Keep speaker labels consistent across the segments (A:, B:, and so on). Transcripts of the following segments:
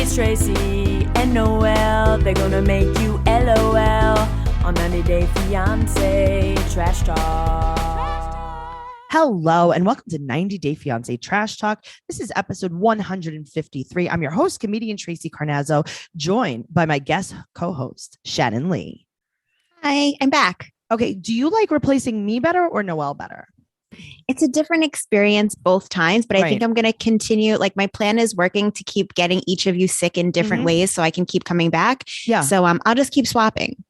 A: It's Tracey and Noelle. They're gonna make you LOL on 90 Day Fiancé Trash Talk.
B: Hello and welcome to 90 Day Fiancé Trash Talk. This is episode 153. I'm your host, comedian Tracey Carnazzo, joined by my guest co-host, Shannon Lee.
C: Hi, I'm back.
B: Okay, do you like replacing me better or Noelle better?
C: It's a different experience both times, but I think I'm going to continue. Like, my plan is working to keep getting each of you sick in different ways so I can keep coming back.
B: Yeah.
C: So I'll just keep swapping.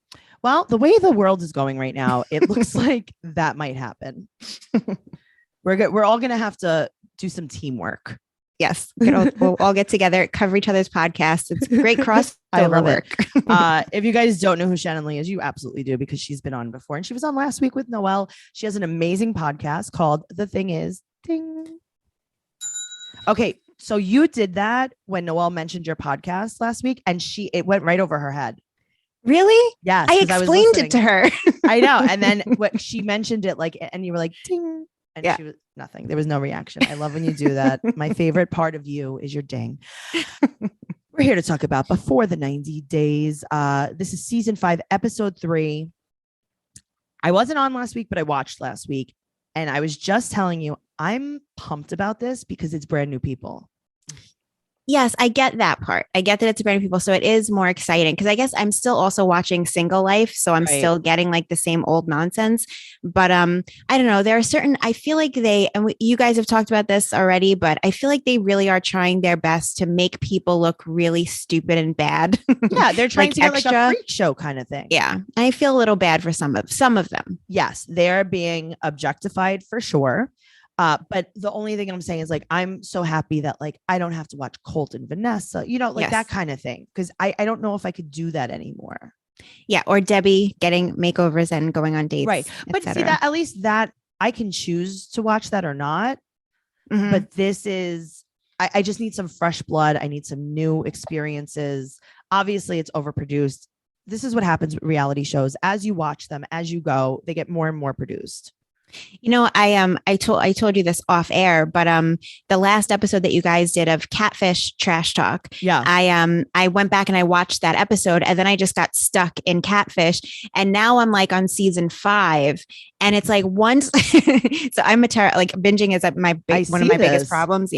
B: Well, the way the world is going right now, it looks like that might happen. We're all going to have to do some teamwork.
C: Yes. We'll all get together, cover each other's podcasts. It's great crossover work.
B: If you guys don't know who Shannon Lee is, you absolutely do, because she's been on before and she was on last week with Noelle. She has an amazing podcast called The Thing Is Ding. Okay. So you did that when Noelle mentioned your podcast last week and it went right over her head.
C: Really?
B: Yes.
C: I explained it to her.
B: I know. And then what she mentioned it and you were like, ding. And she was nothing. There was no reaction. I love when you do that. My favorite part of you is your ding. We're here to talk about Before the 90 Days. This is season 5, episode 3. I wasn't on last week, but I watched last week. And I was just telling you, I'm pumped about this because it's brand new people.
C: Yes, I get that part. I get that it's brand new people. So it is more exciting because I guess I'm still also watching Single Life. So I'm still getting like the same old nonsense. But I don't know. There are certain, I feel like you guys have talked about this already, but I feel like they really are trying their best to make people look really stupid and bad.
B: Yeah, they're trying
C: like
B: to get
C: extra,
B: like a freak show kind of thing.
C: Yeah. I feel a little bad for some of them.
B: Yes, they're being objectified for sure. But the only thing I'm saying is like, I'm so happy that like, I don't have to watch Colt and Vanessa, like that kind of thing. Cause I don't know if I could do that anymore.
C: Yeah. Or Debbie getting makeovers and going on dates.
B: Right. But see that at least that I can choose to watch that or not. Mm-hmm. But this is, I just need some fresh blood. I need some new experiences. Obviously it's overproduced. This is what happens with reality shows. As you watch them, as you go, they get more and more produced.
C: You know, I told you this off air, but the last episode that you guys did of Catfish Trash Talk, I went back and I watched that episode, and then I just got stuck in Catfish, and now I'm like on season 5, and it's like once, so I'm like binging is one of my biggest problems,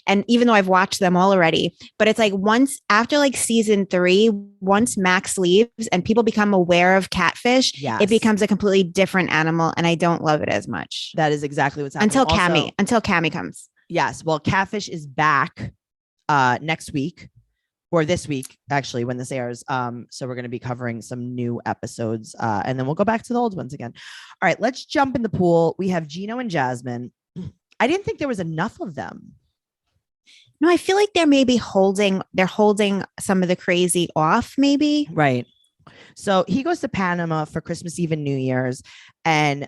C: and even though I've watched them all already, but it's like once after like season 3, once Max leaves and people become aware of Catfish, it becomes a completely different animal, and I don't love it as much.
B: That is exactly what's happening.
C: Until Cammy comes.
B: Yes. Well, Catfish is back next week or this week, actually, when this airs. So we're going to be covering some new episodes and then we'll go back to the old ones again. All right, let's jump in the pool. We have Gino and Jasmine. I didn't think there was enough of them.
C: No, I feel like they're holding some of the crazy off, maybe.
B: Right. So he goes to Panama for Christmas Eve and New Year's, and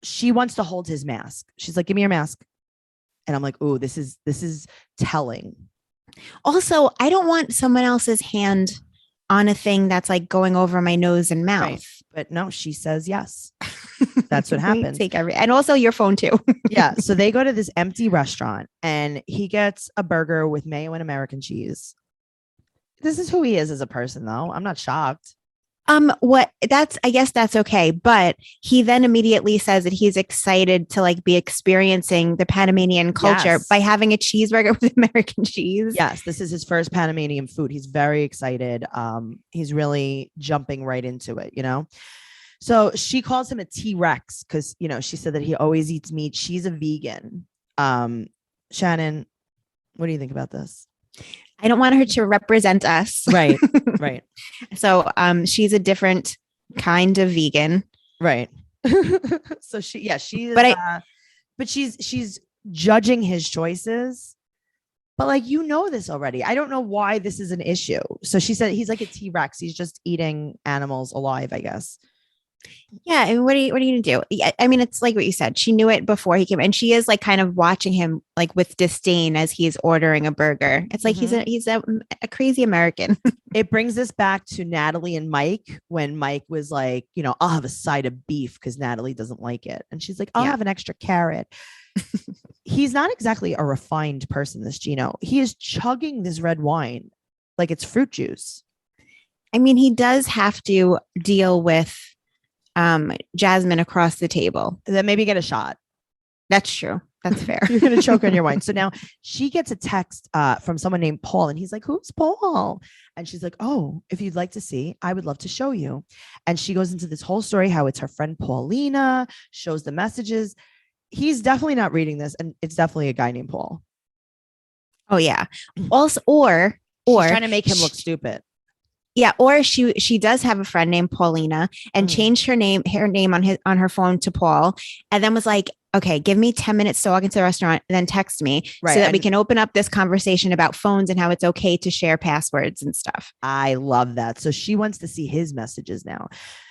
B: she wants to hold his mask. She's like, give me your mask. And I'm like, oh, this is telling. Also,
C: I don't want someone else's hand on a thing that's like going over my nose and mouth.
B: Right. But no, she says yes. That's what happens.
C: And also your phone too.
B: Yeah. So they go to this empty restaurant and he gets a burger with mayo and American cheese. This is who he is as a person, though. I'm not shocked.
C: I guess that's okay. But he then immediately says that he's excited to like be experiencing the Panamanian culture by having a cheeseburger with American cheese.
B: Yes. This is his first Panamanian food. He's very excited. He's really jumping right into it, So she calls him a T-Rex because, she said that he always eats meat. She's a vegan. Shannon, what do you think about this?
C: I don't want her to represent us.
B: Right. Right.
C: So she's a different kind of vegan.
B: Right. So she's but she's judging his choices. But like, this already. I don't know why this is an issue. So she said he's like a T-Rex. He's just eating animals alive, I guess.
C: Yeah. And what are you going to do? I mean, it's like what you said. She knew it before he came, and she is like kind of watching him like with disdain as he's ordering a burger. It's like he's a crazy American.
B: It brings us back to Natalie and Mike when Mike was like, I'll have a side of beef because Natalie doesn't like it. And she's like, I'll have an extra carrot. He's not exactly a refined person, this Gino. He is chugging this red wine like it's fruit juice.
C: I mean, he does have to deal with Jasmine across the table.
B: Then maybe get a shot.
C: That's true. That's fair.
B: You're going to choke on your wine. So now she gets a text from someone named Paul, and he's like, who's Paul? And she's like, oh, if you'd like to see, I would love to show you. And she goes into this whole story, how it's her friend Paulina, shows the messages. He's definitely not reading this. And it's definitely a guy named Paul.
C: Oh yeah. Also, or
B: she's trying to make him look stupid.
C: Yeah, or she does have a friend named Paulina and changed her name on her phone to Paul, and then was like, okay, give me 10 minutes to walk into the restaurant and then text me so that we can open up this conversation about phones and how it's okay to share passwords and stuff.
B: I love that. So she wants to see his messages now.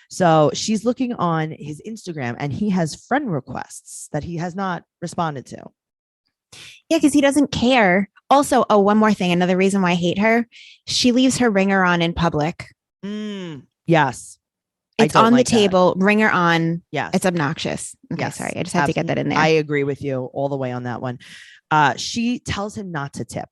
B: So she's looking on his Instagram, and he has friend requests that he has not responded to.
C: Yeah, because he doesn't care. Also, one more thing. Another reason why I hate her. She leaves her ringer on in public.
B: Yes.
C: It's on the table, ringer on.
B: Yes.
C: It's obnoxious. Okay,
B: yes,
C: sorry. I just had to get that in there.
B: I agree with you all the way on that one. She tells him not to tip.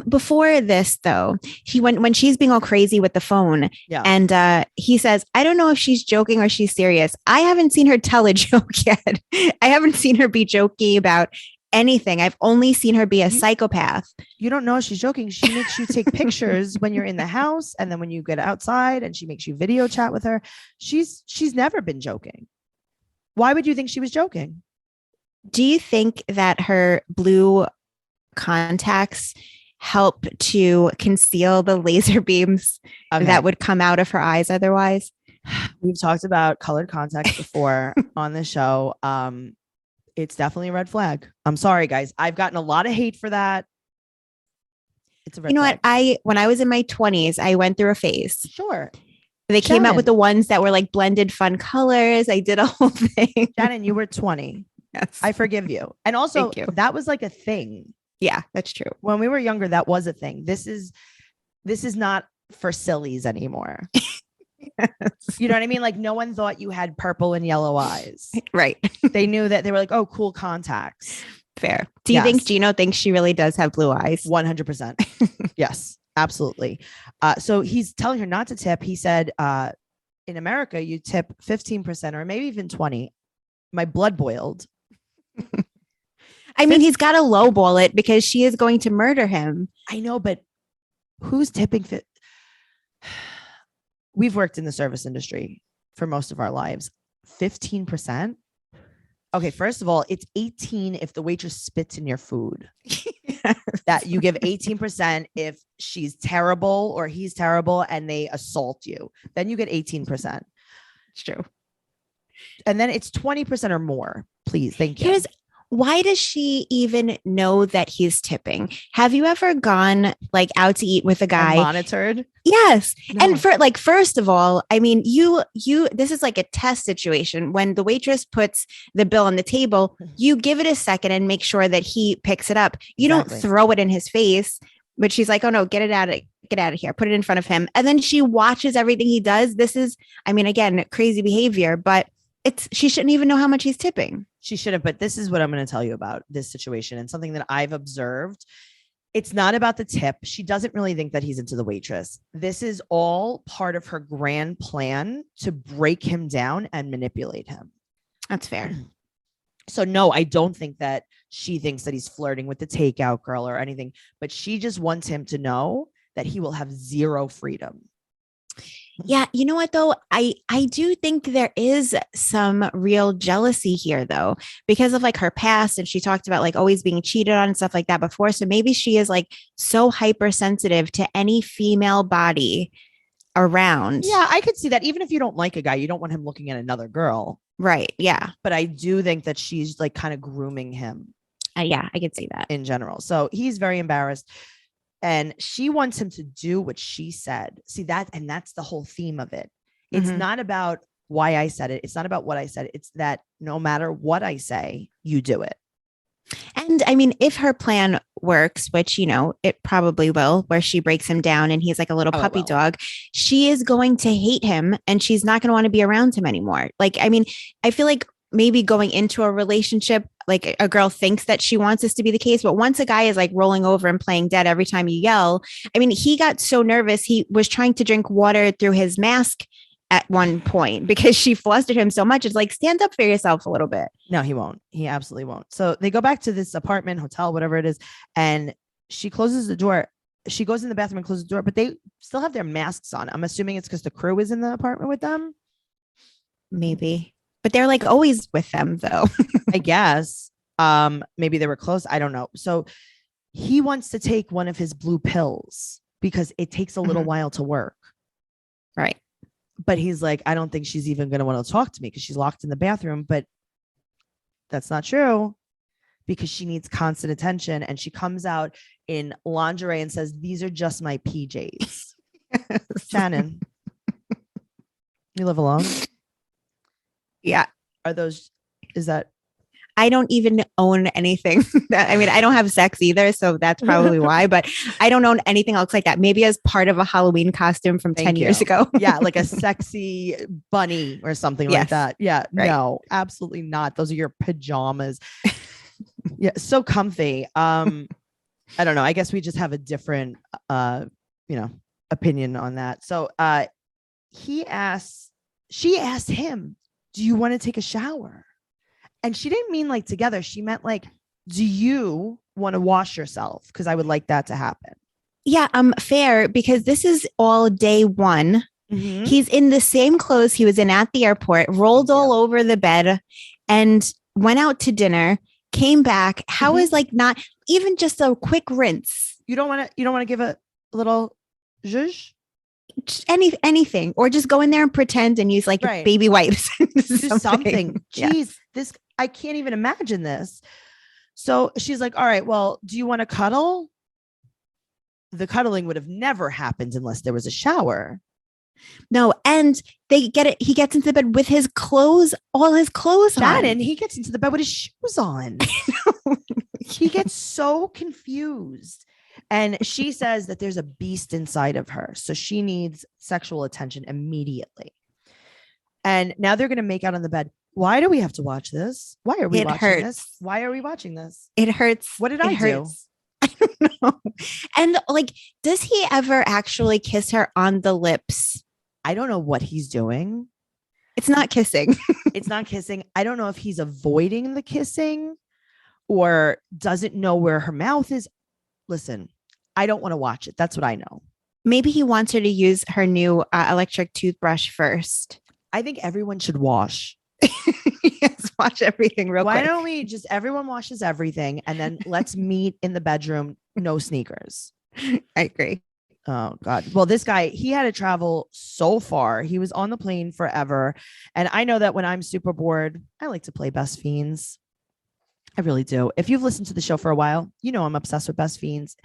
C: Before this, though, when she's being all crazy with the phone, and he says, I don't know if she's joking or she's serious. I haven't seen her tell a joke yet. I haven't seen her be jokey about anything. I've only seen her be a psychopath.
B: You don't know if she's joking. She makes you take pictures when you're in the house, and then when you get outside, and she makes you video chat with her. She's never been joking. Why would you think she was joking?
C: Do you think that her blue contacts help to conceal the laser beams that would come out of her eyes otherwise?
B: We've talked about colored contacts before on the show. It's definitely a red flag. I'm sorry, guys. I've gotten a lot of hate for that. It's a red flag.
C: What? When I was in my 20s, I went through a phase.
B: Sure.
C: They came out with the ones that were like blended fun colors. I did a whole thing.
B: Shannon, you were 20.
C: Yes.
B: I forgive you. And also, that was like a thing.
C: Yeah, that's true.
B: When we were younger, that was a thing. This is not for sillies anymore. You know what I mean? Like, no one thought you had purple and yellow eyes.
C: Right.
B: They knew that. They were like, oh, cool contacts.
C: Fair. Do you think Gino thinks she really does have blue eyes?
B: 100%. Yes, absolutely. So he's telling her not to tip. He said, in America, you tip 15% or maybe even 20. My blood boiled.
C: I mean, he's got to lowball it because she is going to murder him.
B: I know, but who's tipping? We've worked in the service industry for most of our lives. 15%. Okay, first of all, it's 18 if the waitress spits in your food. That you give 18% if she's terrible or he's terrible and they assault you. Then you get 18%.
C: It's true.
B: And then it's 20% or more. Please, thank you.
C: Why does she even know that he's tipping? Have you ever gone like out to eat with a guy?
B: And monitored?
C: Yes. No. And for like, first of all, I mean, you, this is like a test situation. When the waitress puts the bill on the table, you give it a second and make sure that he picks it up. You don't throw it in his face, but she's like, oh no, get out of here. Put it in front of him. And then she watches everything he does. This is, I mean, again, crazy behavior, but she shouldn't even know how much he's tipping.
B: She should have, but this is what I'm going to tell you about this situation and something that I've observed. It's not about the tip. She doesn't really think that he's into the waitress. This is all part of her grand plan to break him down and manipulate him.
C: That's fair.
B: So no, I don't think that she thinks that he's flirting with the takeout girl or anything, but she just wants him to know that he will have zero freedom.
C: Yeah. You know what, though? I do think there is some real jealousy here, though, because of like her past. And she talked about like always being cheated on and stuff like that before. So maybe she is like so hypersensitive to any female body around.
B: Yeah, I could see that. Even if you don't like a guy, you don't want him looking at another girl.
C: Right. Yeah.
B: But I do think that she's like kind of grooming him.
C: Yeah, I could see that
B: in general. So he's very embarrassed. And she wants him to do what she said. See that? And that's the whole theme of it. It's not about why I said it. It's not about what I said. It's that no matter what I say, you do it.
C: And I mean, if her plan works, which, you know, it probably will, where she breaks him down and he's like a little puppy dog, she is going to hate him and she's not going to want to be around him anymore. Like, I mean, I feel like maybe going into a relationship, like a girl thinks that she wants this to be the case. But once a guy is like rolling over and playing dead every time you yell, I mean, he got so nervous. He was trying to drink water through his mask at one point because she flustered him so much. It's like, stand up for yourself a little bit.
B: No, he won't. He absolutely won't. So they go back to this apartment, hotel, whatever it is. And she closes the door. She goes in the bathroom and closes the door, but they still have their masks on. I'm assuming it's because the crew is in the apartment with them.
C: Maybe. But they're like always with them though.
B: I guess. Maybe they were close. I don't know. So he wants to take one of his blue pills because it takes a little while to work.
C: Right.
B: But he's like, I don't think she's even going to want to talk to me because she's locked in the bathroom. But that's not true because she needs constant attention. And she comes out in lingerie and says, these are just my PJs. Shannon, you live alone?
C: Yeah.
B: Is that?
C: I don't even own anything. I mean, I don't have sex either. So that's probably why, but I don't own anything else like that. Maybe as part of a Halloween costume from 10 years ago.
B: Yeah. Like a sexy bunny or something like that. Yeah. Right. No, absolutely not. Those are your pajamas. Yeah. So comfy. I don't know. I guess we just have a different, opinion on that. So, she asked him, do you want to take a shower? And she didn't mean like together. She meant like, do you want to wash yourself? Because I would like that to happen.
C: Yeah, fair, because this is all day one. Mm-hmm. He's in the same clothes he was in at the airport, rolled all over the bed and went out to dinner, came back. How is like not even just a quick rinse?
B: You don't want to give a little zhuzh?
C: Anything, or just go in there and pretend and use like baby wipes.
B: something. Jeez, this, I can't even imagine this. So she's like, all right, well, do you want to cuddle? The cuddling would have never happened unless there was a shower.
C: No, and they get it. He gets into the bed with his clothes, all his clothes on.
B: And he gets into the bed with his shoes on. He gets so confused. And she says that there's a beast inside of her. So she needs sexual attention immediately. And now they're going to make out on the bed. Why do we have to watch this? Why are we watching this? Why are we watching this?
C: It hurts.
B: What did I do?
C: I don't know. And like, does he ever actually kiss her on the lips?
B: I don't know what he's doing.
C: It's not kissing.
B: It's not kissing. I don't know if he's avoiding the kissing or doesn't know where her mouth is. Listen, I don't want to watch it. That's what I know.
C: Maybe he wants her to use her new electric toothbrush first.
B: I think everyone should wash.
C: Yes, wash everything real quick.
B: Why don't we just, everyone washes everything and then let's meet in the bedroom, no sneakers.
C: I agree.
B: Oh God. Well, this guy, he had to travel so far. He was on the plane forever. And I know that when I'm super bored, I like to play Best Fiends. I really do. If you've listened to the show for a while, you know I'm obsessed with Best Fiends.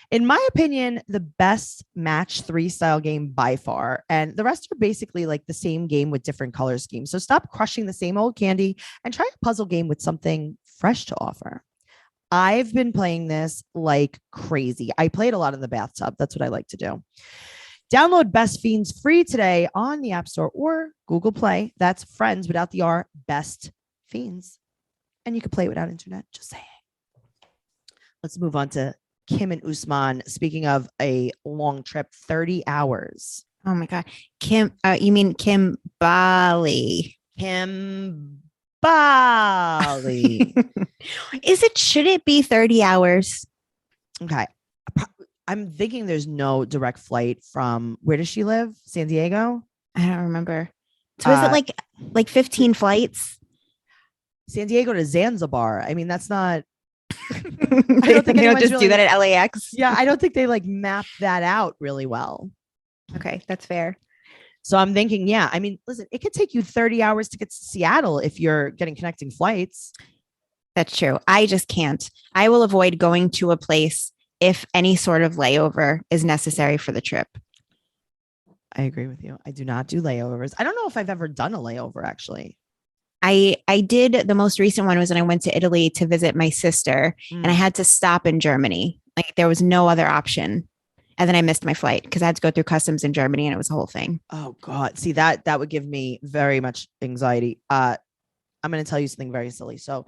B: In my opinion, the best match 3 style game by far. And the rest are basically like the same game with different color schemes. So stop crushing the same old candy and try a puzzle game with something fresh to offer. I've been playing this like crazy. I played a lot in the bathtub. That's what I like to do. Download Best Fiends free today on the App Store or Google Play. That's friends without the R, Best Fiends. And you can play it without internet. Just saying. Let's move on to Kim and Usman. Speaking of a long trip, 30 hours.
C: Oh my God. Kim, you mean Kim Bali.
B: Kim Bali.
C: Should it be 30 hours?
B: Okay. I'm thinking there's no direct flight from, where does she live? San Diego?
C: I don't remember. So is it like 15 flights?
B: San Diego to Zanzibar. I mean, that's not.
C: I don't think they don't just do that at LAX.
B: Yeah, I don't think they like map that out really well.
C: Okay, that's fair.
B: So I'm thinking, yeah, I mean, listen, it could take you 30 hours to get to Seattle if you're getting connecting flights.
C: That's true. I just can't. I will avoid going to a place if any sort of layover is necessary for the trip.
B: I agree with you. I do not do layovers. I don't know if I've ever done a layover, actually.
C: I did. The most recent one was when I went to Italy to visit my sister and I had to stop in Germany. Like there was no other option. And then I missed my flight because I had to go through customs in Germany and it was a whole thing.
B: Oh God. See, that would give me very much anxiety. I'm going to tell you something very silly. So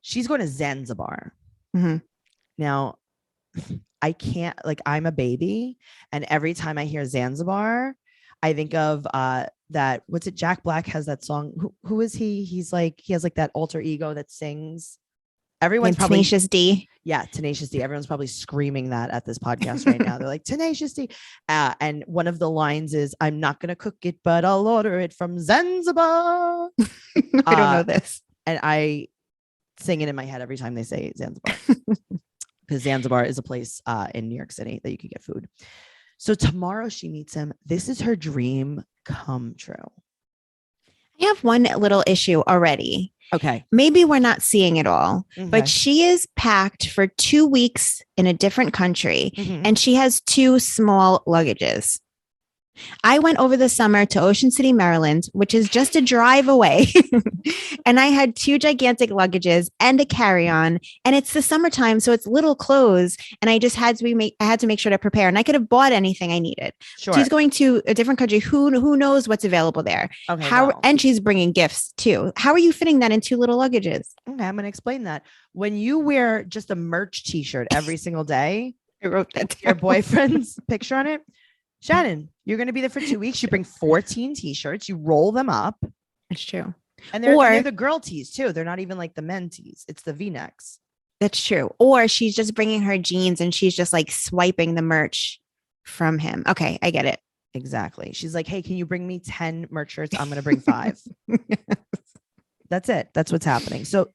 B: She's going to Zanzibar.
C: Mm-hmm.
B: Now, I can't, like, I'm a baby, and every time I hear Zanzibar, I think of that. What's it? Jack Black has that song. Who is he? He's like, he has like that alter ego that sings. Everyone's probably
C: Tenacious D.
B: Yeah, Tenacious D. Everyone's probably screaming that at this podcast right now. They're like, Tenacious D. And one of the lines is, I'm not going to cook it, but I'll order it from Zanzibar.
C: I don't know this.
B: And I sing it in my head every time they say Zanzibar. Because Zanzibar is a place in New York City that you can get food. So tomorrow she meets him. This is her dream come true.
C: I have one little issue already.
B: Okay.
C: Maybe we're not seeing it all,
B: Okay.
C: but she is packed for 2 weeks in a different country, and she has 2 small luggages. I went over the summer to Ocean City, Maryland, which is just a drive away. And I had 2 gigantic luggages and a carry-on, and it's the summertime, so it's little clothes. And I just had to make sure to prepare, and I could have bought anything I needed.
B: Sure.
C: She's going to a different country. Who knows what's available there?
B: Okay,
C: And she's bringing gifts too. How are you fitting that in 2 little luggages?
B: Okay, I'm going to explain that. When you wear just a merch t-shirt every single day,
C: I wrote that
B: your
C: down.
B: boyfriend's picture on it. Shannon, you're going to be there for 2 weeks. You bring 14 t-shirts, you roll them up.
C: It's true.
B: And they're the girl tees too. They're not even like the men tees. It's the V-necks.
C: That's true. Or she's just bringing her jeans and she's just like swiping the merch from him. Okay, I get it.
B: Exactly. She's like, hey, can you bring me 10 merch shirts? I'm going to bring 5. That's it. That's what's happening. So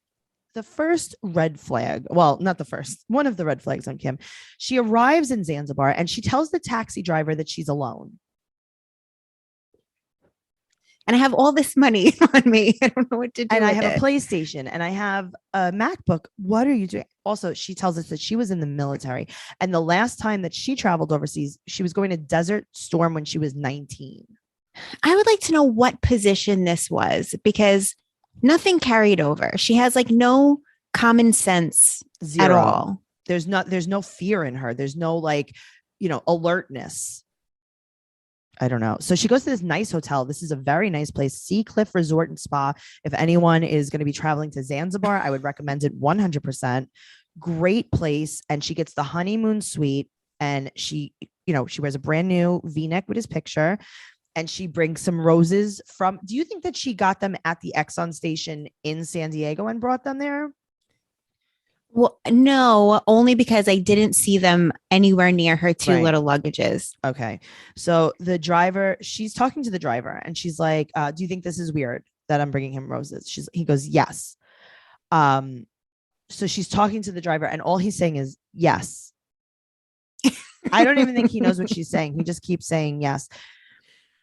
B: the first red flag, well, not the first, one of the red flags on Kim, she arrives in Zanzibar and she tells the taxi driver that she's alone.
C: And I have all this money on me. I don't know what to do.
B: And I
C: with
B: have
C: it.
B: a PlayStation and I have a MacBook. What are you doing? Also, she tells us that she was in the military. And the last time that she traveled overseas, she was going to Desert Storm when she was 19.
C: I would like to know what position this was, because nothing carried over. She has like no common sense at all.
B: There's no fear in her. There's no alertness. I don't know. So she goes to this nice hotel. This is a very nice place, Sea Cliff Resort and Spa. If anyone is going to be traveling to Zanzibar, I would recommend it 100%. Great place. And she gets the honeymoon suite, and she wears a brand new V-neck with his picture, and she brings some roses from, do you think that she got them at the Exxon station in San Diego and brought them there?
C: Well, no, only because I didn't see them anywhere near her 2 little luggages.
B: Okay. So she's talking to the driver and she's like, do you think this is weird that I'm bringing him roses? He goes, yes. So she's talking to the driver and all he's saying is yes. I don't even think he knows what she's saying. He just keeps saying yes.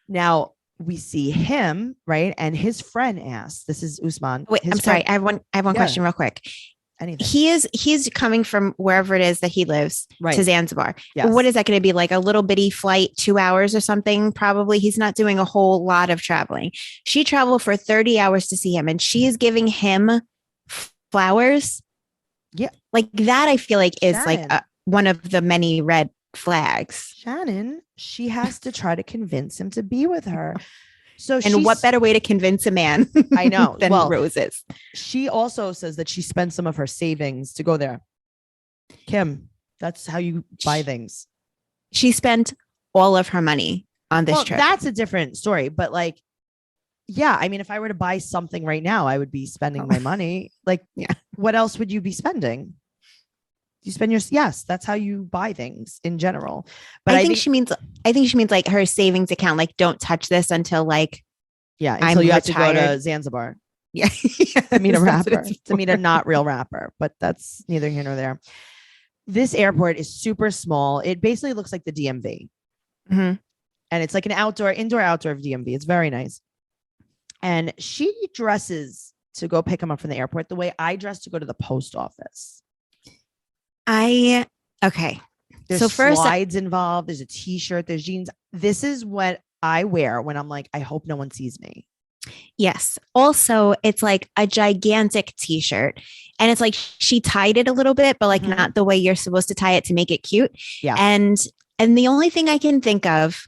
B: Now we see him, right? And his friend asks, this is Usman.
C: Wait, I'm sorry. I have one question real quick.
B: Anything.
C: He's coming from wherever it is that he lives to Zanzibar.
B: Yes.
C: What is that going to be, like a little bitty flight, 2 hours or something? Probably. He's not doing a whole lot of traveling. She traveled for 30 hours to see him, and she is giving him flowers.
B: Yeah.
C: Like that, I feel like is
B: Shannon.
C: like one of the many red flags.
B: Shannon, she has to try to convince him to be with her. So
C: what better way to convince a man
B: I know
C: than roses?
B: She also says that she spent some of her savings to go there. Kim, that's how you buy things.
C: She spent all of her money on this trip.
B: That's a different story. But like, yeah, I mean, if I were to buy something right now, I would be spending my money. Like,
C: yeah.
B: What else would you be spending? You spend yes, that's how you buy things in general. But I think she means
C: like her savings account, like don't touch this until like,
B: until you have to go to Zanzibar.
C: Yeah.
B: To meet a rapper, to meet a not real rapper, but that's neither here nor there. This airport is super small. It basically looks like the DMV.
C: Mm-hmm.
B: And it's like an indoor outdoor of DMV. It's very nice. And she dresses to go pick him up from the airport the way I dress to go to the post office.
C: Okay.
B: There's
C: so first
B: slides involved. There's a t-shirt. There's jeans. This is what I wear when I'm like, I hope no one sees me.
C: Yes. Also, it's like a gigantic t-shirt, and it's like she tied it a little bit, but like not the way you're supposed to tie it to make it cute.
B: Yeah.
C: And the only thing I can think of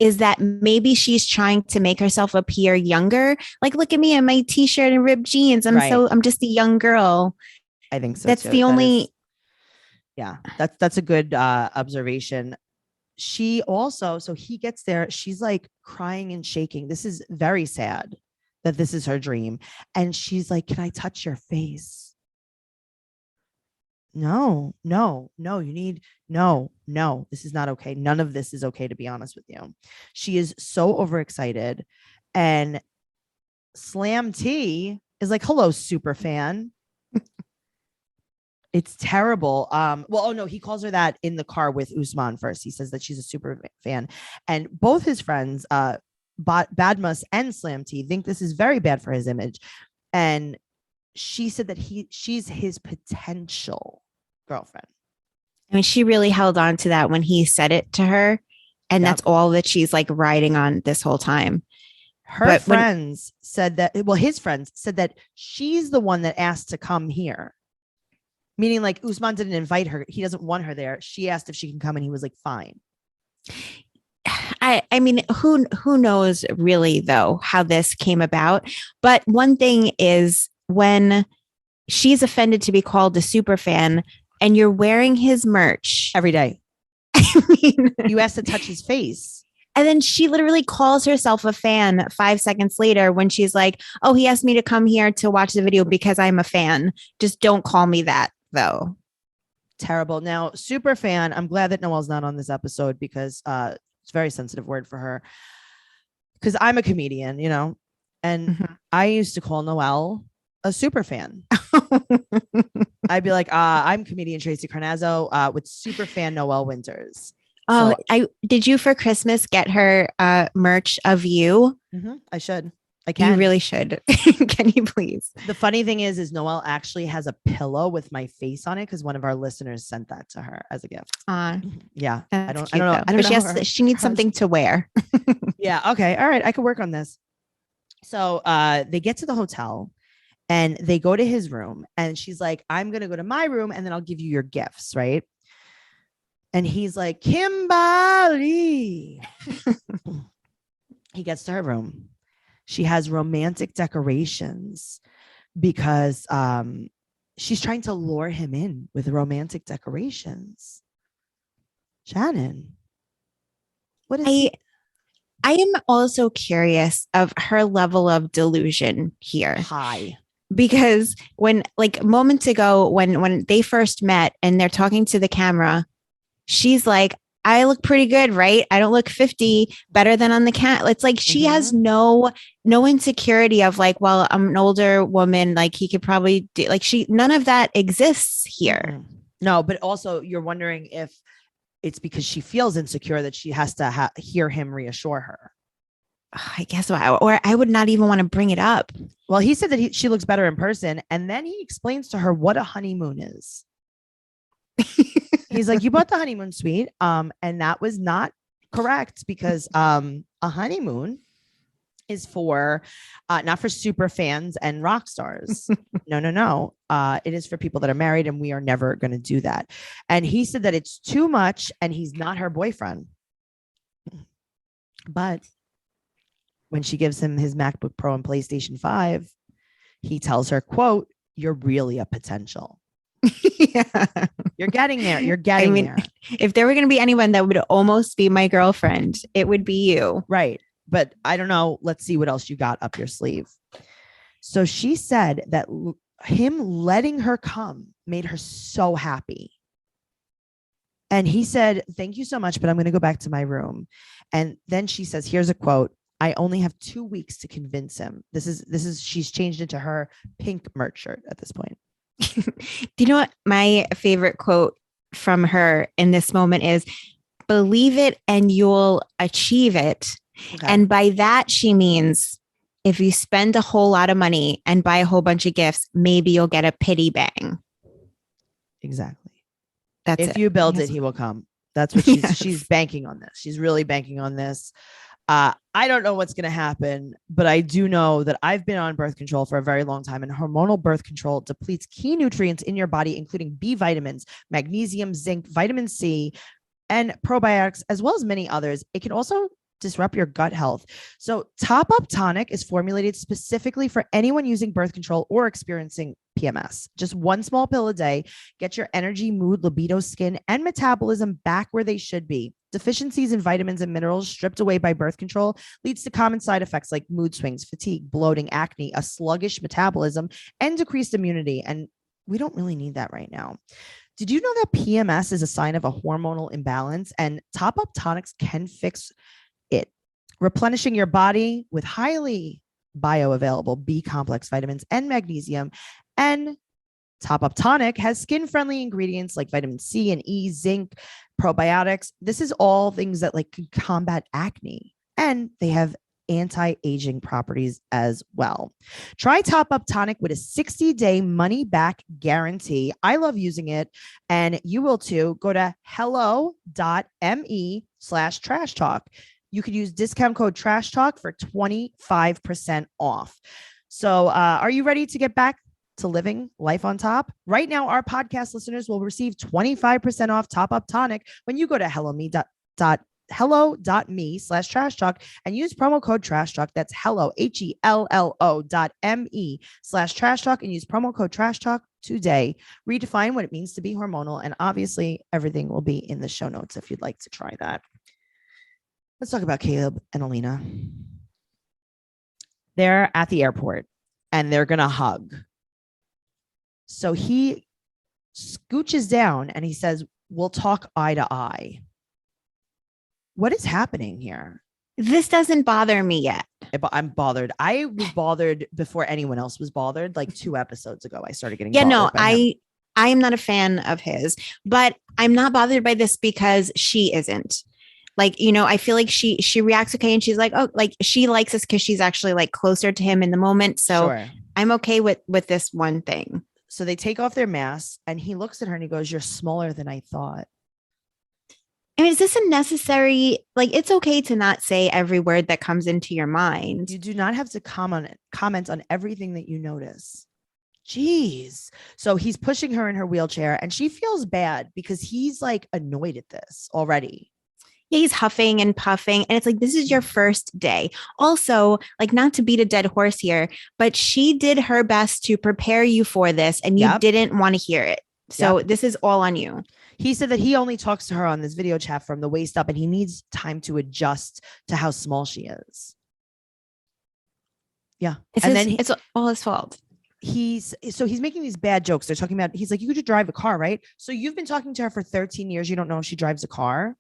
C: is that maybe she's trying to make herself appear younger. Like, look at me in my t-shirt and ripped jeans. I'm just a young girl.
B: I think so.
C: That's too. The only.
B: That's a good observation. She also, so he gets there, she's like crying and shaking. This is very sad that this is her dream. And she's like, can I touch your face? No, this is not okay. None of this is okay, to be honest with you. She is so overexcited. And Slam T is like, hello, super fan. It's terrible. He calls her that in the car with Usman first. He says that she's a super fan. And both his friends, Badmus and Slam T, think this is very bad for his image. And she said that she's his potential girlfriend.
C: I mean, she really held on to that when he said it to her. And that's all that she's like riding on this whole time.
B: His friends said that she's the one that asked to come here. Meaning like Usman didn't invite her. He doesn't want her there. She asked if she can come and he was like, fine.
C: I mean, who knows really though, how this came about. But one thing is when she's offended to be called a super fan and you're wearing his merch
B: every day.
C: I mean,
B: you asked to touch his face.
C: And then she literally calls herself a fan 5 seconds later when she's like, oh, he asked me to come here to watch the video because I'm a fan. Just don't call me that though.
B: Terrible. Now, super fan. I'm glad that Noelle's not on this episode because it's a very sensitive word for her. Because I'm a comedian, and I used to call Noelle a super fan. I'd be like, I'm comedian Tracey Carnazzo with super fan Noelle Winters.
C: Oh, so, did you for Christmas get her merch of you?
B: I should. I can.
C: You really should. Can you please?
B: The funny thing is Noelle actually has a pillow with my face on it because one of our listeners sent that to her as a gift. Yeah. I don't know.
C: She needs something to wear.
B: Yeah. Okay. All right. I can work on this. So they get to the hotel and they go to his room and she's like, I'm going to go to my room and then I'll give you your gifts. Right. And he's like, Kimberly. He gets to her room. She has romantic decorations because she's trying to lure him in with romantic decorations. Shannon, what is
C: I am also curious of her level of delusion here.
B: High.
C: Because when like moments ago, when they first met and they're talking to the camera, she's like, I look pretty good, right? I don't look 50, better than on the cat. It's like she has no insecurity of like, well, I'm an older woman, like he could probably do like none of that exists here.
B: No, but also you're wondering if it's because she feels insecure that she has to hear him reassure her.
C: I guess so. Or I would not even want to bring it up.
B: Well, he said that she looks better in person. And then he explains to her what a honeymoon is. He's like, you bought the honeymoon suite. And that was not correct because a honeymoon is for not for super fans and rock stars. No. It is for people that are married and we are never going to do that. And he said that it's too much and he's not her boyfriend. But when she gives him his MacBook Pro and PlayStation 5, he tells her, quote, you're really a potential. Yeah. You're getting there. There.
C: If there were going to be anyone that would almost be my girlfriend, it would be you.
B: Right. But I don't know. Let's see what else you got up your sleeve. So she said that him letting her come made her so happy. And he said, thank you so much, but I'm going to go back to my room. And then she says, here's a quote. I only have 2 weeks to convince him. She's changed into her pink merch shirt at this point.
C: Do you know what my favorite quote from her in this moment is? Believe it and you'll achieve it. Okay. And by that, she means if you spend a whole lot of money and buy a whole bunch of gifts, maybe you'll get a pity bang.
B: Exactly.
C: That's
B: if you build it, he will come. That's what she's banking on this. She's really banking on this. I don't know what's going to happen, but I do know that I've been on birth control for a very long time, and hormonal birth control depletes key nutrients in your body, including B vitamins, magnesium, zinc, vitamin C, and probiotics, as well as many others. It can also disrupt your gut health. So Top Up Tonic is formulated specifically for anyone using birth control or experiencing PMS. Just one small pill a day. Get your energy, mood, libido, skin, and metabolism back where they should be. Deficiencies in vitamins and minerals stripped away by birth control leads to common side effects like mood swings, fatigue, bloating, acne, a sluggish metabolism, and decreased immunity. And we don't really need that right now. Did you know that PMS is a sign of a hormonal imbalance, and Top Up Tonics can fix it, replenishing your body with highly bioavailable B complex vitamins and magnesium. And Top Up Tonic has skin-friendly ingredients like vitamin C and E, zinc, probiotics. This is all things that like can combat acne, and they have anti-aging properties as well. Try Top Up Tonic with a 60-day money-back guarantee. I love using it, and you will too. Go to hello.me/trash talk. You could use discount code Trash Talk for 25% off. So are you ready to get back to living life on top? Right now, our podcast listeners will receive 25% off Top Up Tonic when you go to hello.me/trash talk and use promo code Trash Talk. That's hello, HELLO.me/trash talk, and use promo code Trash Talk today. Redefine what it means to be hormonal. And obviously, everything will be in the show notes if you'd like to try that. Let's talk about Caleb and Alina. They're at the airport and they're going to hug. So he scooches down and he says, we'll talk eye to eye. What is happening here?
C: This doesn't bother me yet.
B: I'm bothered. I was bothered before anyone else was bothered. Like 2 episodes ago, I started getting
C: bothered.
B: No,
C: I am not a fan of his, but I'm not bothered by this because she isn't. Like, you know, I feel like she reacts okay. And she's like, oh, like she likes us because she's actually like closer to him in the moment. So sure. I'm okay with this one thing.
B: So they take off their masks and he looks at her and he goes, you're smaller than I thought.
C: I mean, is this a necessary, like, it's okay to not say every word that comes into your mind.
B: You do not have to comment on everything that you notice. Jeez. So he's pushing her in her wheelchair and she feels bad because he's like annoyed at this already.
C: He's huffing and puffing. And it's like, this is your first day. Also, like, not to beat a dead horse here, but she did her best to prepare you for this and you didn't want to hear it. So this is all on you.
B: He said that he only talks to her on this video chat from the waist up and he needs time to adjust to how small she is. Yeah.
C: It's all his fault.
B: He's making these bad jokes. They're talking about, he's like, you could drive a car, right? So you've been talking to her for 13 years. You don't know if she drives a car.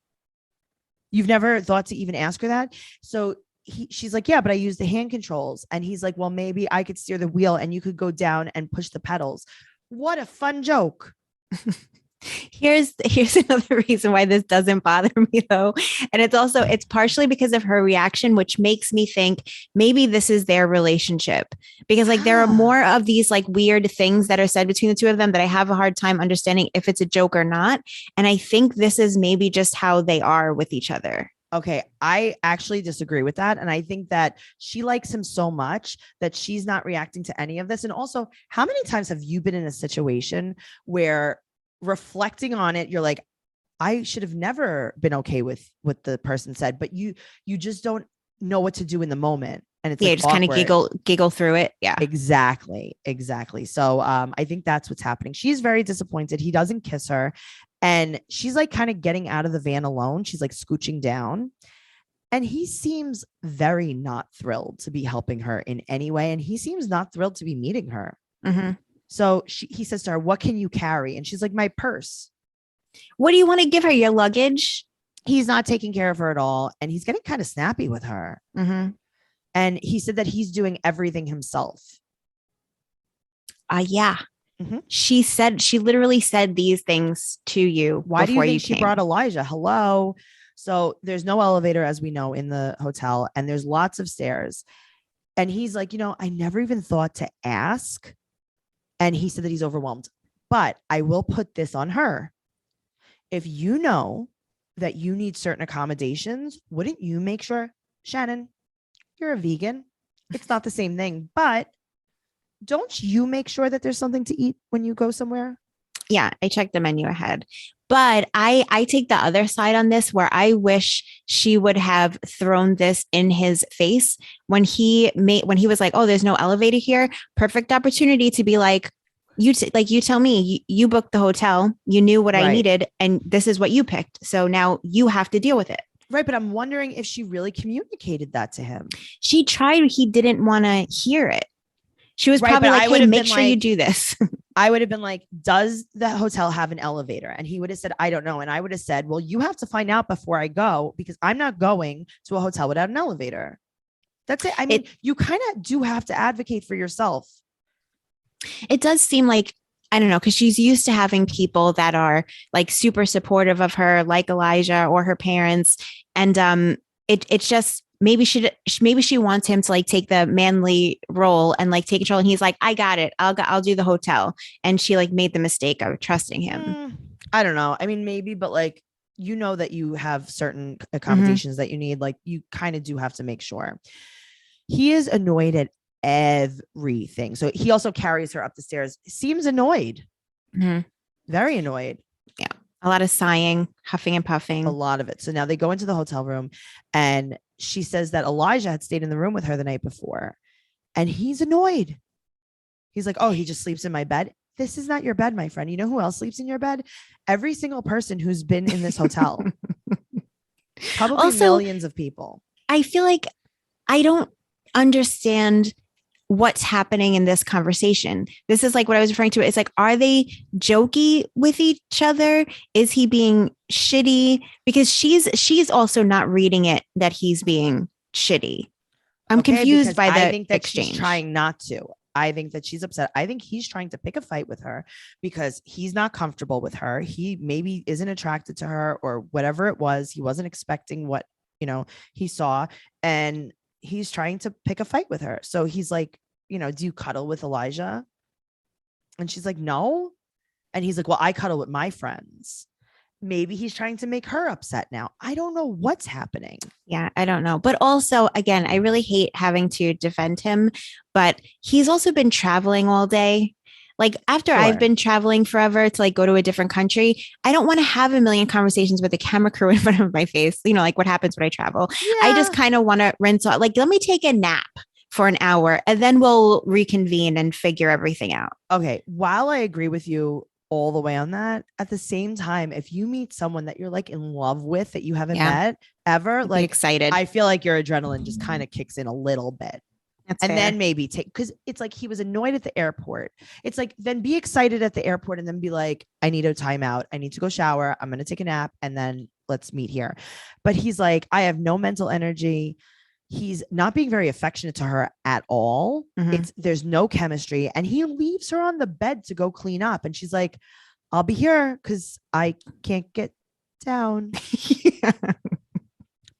B: You've never thought to even ask her that. So she's like, yeah, but I use the hand controls. And he's like, well, maybe I could steer the wheel and you could go down and push the pedals. What a fun joke.
C: Here's another reason why this doesn't bother me though. And it's partially because of her reaction, which makes me think maybe this is their relationship, because like there are more of these like weird things that are said between the two of them that I have a hard time understanding if it's a joke or not. And I think this is maybe just how they are with each other.
B: Okay, I actually disagree with that. And I think that she likes him so much that she's not reacting to any of this. And also, how many times have you been in a situation where reflecting on it, you're like, I should have never been okay with what the person said, but you just don't know what to do in the moment. And it's
C: just kind of giggle through it. Yeah,
B: exactly. So I think that's what's happening. She's very disappointed. He doesn't kiss her. And she's like kind of getting out of the van alone. She's like scooching down. And he seems very not thrilled to be helping her in any way. And he seems not thrilled to be meeting her.
C: Mm-hmm.
B: So he says to her, what can you carry? And she's like, my purse.
C: What do you want to give her? Your luggage?
B: He's not taking care of her at all. And he's getting kind of snappy with her.
C: Mm-hmm.
B: And he said that he's doing everything himself.
C: Yeah. Mm-hmm. She literally said these things to you.
B: Why do you think she brought Elijah? Hello. So there's no elevator, as we know, in the hotel, and there's lots of stairs. And he's like, I never even thought to ask. And he said that he's overwhelmed, but I will put this on her. If you know that you need certain accommodations, wouldn't you make sure, Shannon, you're a vegan. It's not the same thing, but don't you make sure that there's something to eat when you go somewhere?
C: Yeah, I checked the menu ahead. But I take the other side on this where I wish she would have thrown this in his face when he was like, "Oh, there's no elevator here." Perfect opportunity to be like, you tell me, you booked the hotel, you knew what I needed, and this is what you picked. So now you have to deal with it.
B: Right, but I'm wondering if she really communicated that to him.
C: She tried. He didn't want to hear it. She was probably like, "Hey, make sure you do this."
B: I would have been like, does the hotel have an elevator? And he would have said, I don't know. And I would have said, well, you have to find out before I go, because I'm not going to a hotel without an elevator. That's it. I mean, you kind of do have to advocate for yourself.
C: It does seem like, I don't know, because she's used to having people that are like super supportive of her, like Elijah or her parents. And it's just, maybe she wants him to like take the manly role and like take control. And he's like, I got it. I'll do the hotel. And she like made the mistake of trusting him.
B: I don't know. I mean, maybe, but like, you know, that you have certain accommodations that you need. Like, you kind of do have to make sure. He is annoyed at everything. So he also carries her up the stairs. Seems annoyed. Very annoyed.
C: Yeah. A lot of sighing, huffing and puffing.
B: A lot of it. So now they go into the hotel room and she says that Elijah had stayed in the room with her the night before. And he's annoyed. He's like, oh, he just sleeps in my bed. This is not your bed, my friend. You know who else sleeps in your bed? Every single person who's been in this hotel. Probably also, millions of people.
C: I feel like I don't understand what's happening in this conversation. This is like what I was referring to. It's like, are they jokey with each other? Is he being shitty? Because she's also not reading it that he's being shitty. I'm confused by the exchange.
B: She's trying not to. I think that she's upset. I think he's trying to pick a fight with her because he's not comfortable with her. He maybe isn't attracted to her or whatever it was. He wasn't expecting what, he saw, and he's trying to pick a fight with her. So he's like, do you cuddle with Elijah? And she's like, no. And he's like, well, I cuddle with my friends. Maybe he's trying to make her upset now. I don't know what's happening.
C: Yeah, I don't know. But also, again, I really hate having to defend him, but he's also been traveling all day. Like after I've been traveling forever to like go to a different country, I don't want to have a million conversations with a camera crew in front of my face. Like what happens when I travel. Yeah. I just kind of want to rinse out, like, let me take a nap for an hour and then we'll reconvene and figure everything out.
B: Okay. While I agree with you all the way on that, at the same time, if you meet someone that you're like in love with that you haven't met ever, like
C: excited,
B: I feel like your adrenaline just kind of kicks in a little bit.
C: That's
B: and
C: fair.
B: Then maybe because it's like he was annoyed at the airport. It's like, then be excited at the airport and then be like, I need a timeout. I need to go shower. I'm going to take a nap and then let's meet here. But he's like, I have no mental energy. He's not being very affectionate to her at all. There's no chemistry. And he leaves her on the bed to go clean up. And she's like, I'll be here because I can't get down. Yeah.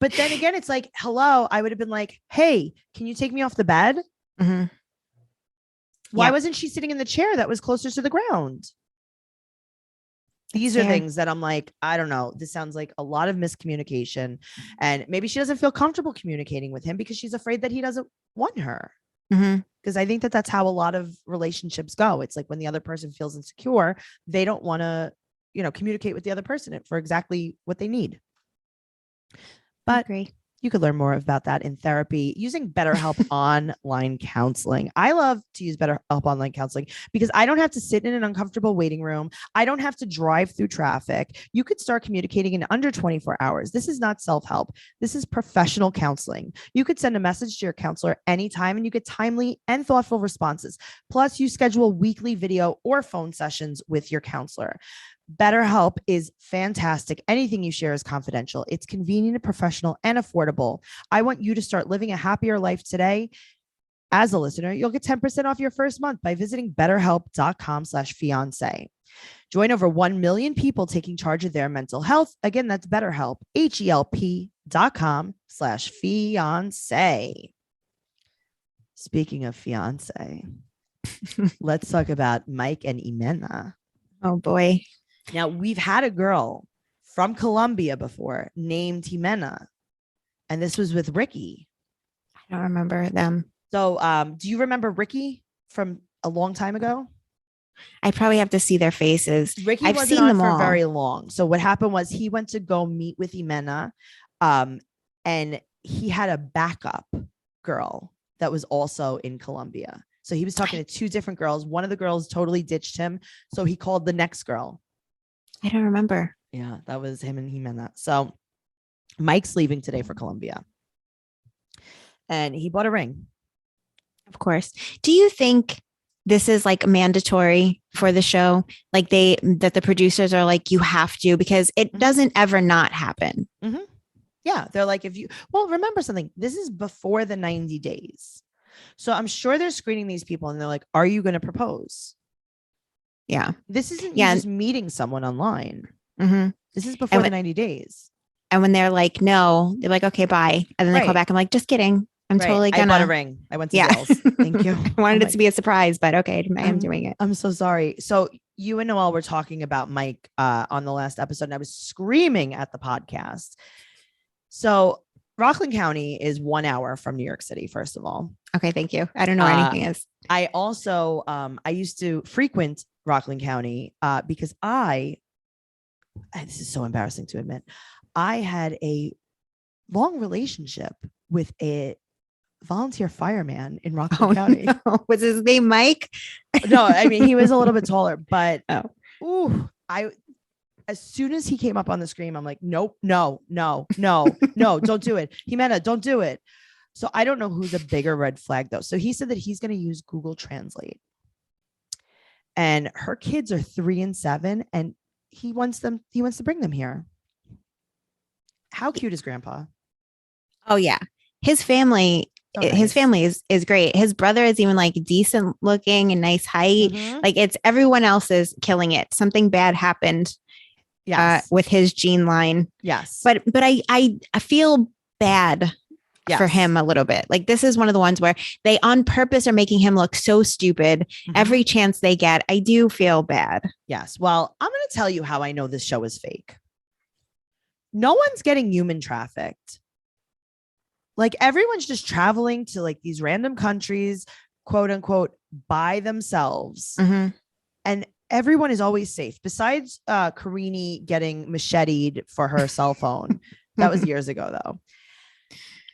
B: But then again, it's like, hello, I would have been like, hey, can you take me off the bed? Why wasn't she sitting in the chair that was closer to the ground? These are things that I'm like, I don't know. This sounds like a lot of miscommunication. And maybe she doesn't feel comfortable communicating with him because she's afraid that he doesn't want her. Because I think that that's how a lot of relationships go. It's like when the other person feels insecure, they don't want to, communicate with the other person for exactly what they need. But you could learn more about that in therapy using BetterHelp online counseling. I love to use BetterHelp online counseling because I don't have to sit in an uncomfortable waiting room. I don't have to drive through traffic. You could start communicating in under 24 hours. This is not self-help. This is professional counseling. You could send a message to your counselor anytime and you get timely and thoughtful responses. Plus, you schedule weekly video or phone sessions with your counselor. BetterHelp is fantastic. Anything you share is confidential. It's convenient, professional, and affordable. I want you to start living a happier life today. As a listener, you'll get 10% off your first month by visiting betterhelp.com/fiance. Join over 1 million people taking charge of their mental health. Again, that's BetterHelp, HELP.com/fiance. Speaking of fiance, let's talk about Mike and Ximena.
C: Oh boy.
B: Now, we've had a girl from Colombia before named Ximena, and this was with Ricky.
C: I don't remember them.
B: So do you remember Ricky from a long time ago?
C: I probably have to see their faces.
B: Ricky
C: I've
B: wasn't
C: seen
B: on
C: them
B: for
C: all.
B: very long. So what happened was he went to go meet with Jimena, and he had a backup girl that was also in Colombia. So he was talking to two different girls. One of the girls totally ditched him. So he called the next girl.
C: I don't remember.
B: Yeah, that was him and Jimena. So Mike's leaving today for Colombia. And he bought a ring.
C: Of course. Do you think this is like mandatory for the show? Like that the producers are like, you have to, because it doesn't ever not happen.
B: Mm-hmm. Yeah. They're like, remember something, this is before the 90 days. So I'm sure they're screening these people and they're like, are you going to propose?
C: Yeah.
B: This isn't you just meeting someone online.
C: Mm-hmm.
B: This is before the 90 days.
C: And when they're like, no, they're like, okay, bye. And then they call back. I'm like, just kidding. I'm totally gonna.
B: I bought a ring. I went to Dale's. Thank you.
C: I wanted it to be a surprise, but okay, I am doing it.
B: I'm so sorry. So you and Noelle were talking about Mike on the last episode, and I was screaming at the podcast. So Rockland County is 1 hour from New York City, first of all.
C: Okay, thank you. I don't know where anything is.
B: I also I used to frequent Rockland County because this is so embarrassing to admit, I had a long relationship with a volunteer fireman in Rockland County.
C: No. Was his name Mike?
B: No, I mean, he was a little bit taller, but as soon as he came up on the screen, I'm like, nope, no, don't do it. Jimena, don't do it. So I don't know who's a bigger red flag though. So he said that he's going to use Google Translate, and her kids are 3 and 7, and he wants to bring them here. How cute is Grandpa?
C: Oh yeah. His family is great. His brother is even like decent looking and nice height. Mm-hmm. Like everyone else is killing it. Something bad happened with his gene line.
B: Yes.
C: But I feel bad for him a little bit. Like this is one of the ones where they on purpose are making him look so stupid every chance they get. I do feel bad.
B: Yes. Well, I'm going to tell you how I know this show is fake. No one's getting human trafficked. Like everyone's just traveling to like these random countries, quote unquote, by themselves. Mm-hmm. And everyone is always safe. Besides Karini getting macheted for her cell phone. That was years ago though.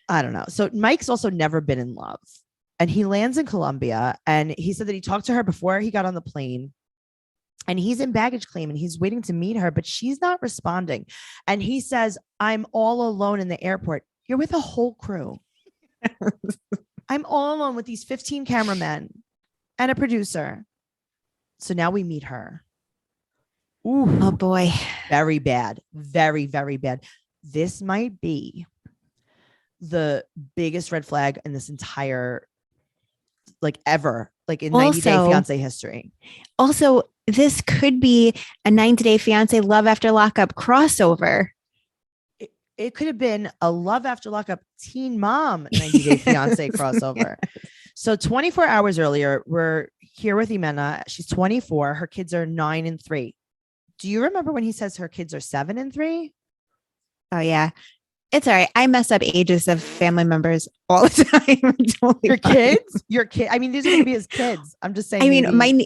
B: I don't know. So Mike's also never been in love. And he lands in Colombia, and he said that he talked to her before he got on the plane. And he's in baggage claim and he's waiting to meet her, but she's not responding. And he says, I'm all alone in the airport. You're with a whole crew. I'm all alone with these 15 cameramen and a producer. So now we meet her. Ooh,
C: oh boy.
B: Very bad. Very, very bad. This might be the biggest red flag in this entire, like ever, like in 90 Day Fiancé history.
C: Also, this could be a 90 Day Fiancé Love After Lockup crossover.
B: It could have been a Love After Lockup Teen Mom 90 Day Fiancé crossover. So 24 hours earlier, we're here with Jimena. She's 24. Her kids are 9 and 3. Do you remember when he says her kids are 7 and 3?
C: Oh, yeah. It's all right. I mess up ages of family members all the time.
B: Totally kids? Your kid? I mean, these are going to be his kids. I'm just saying.
C: I mean,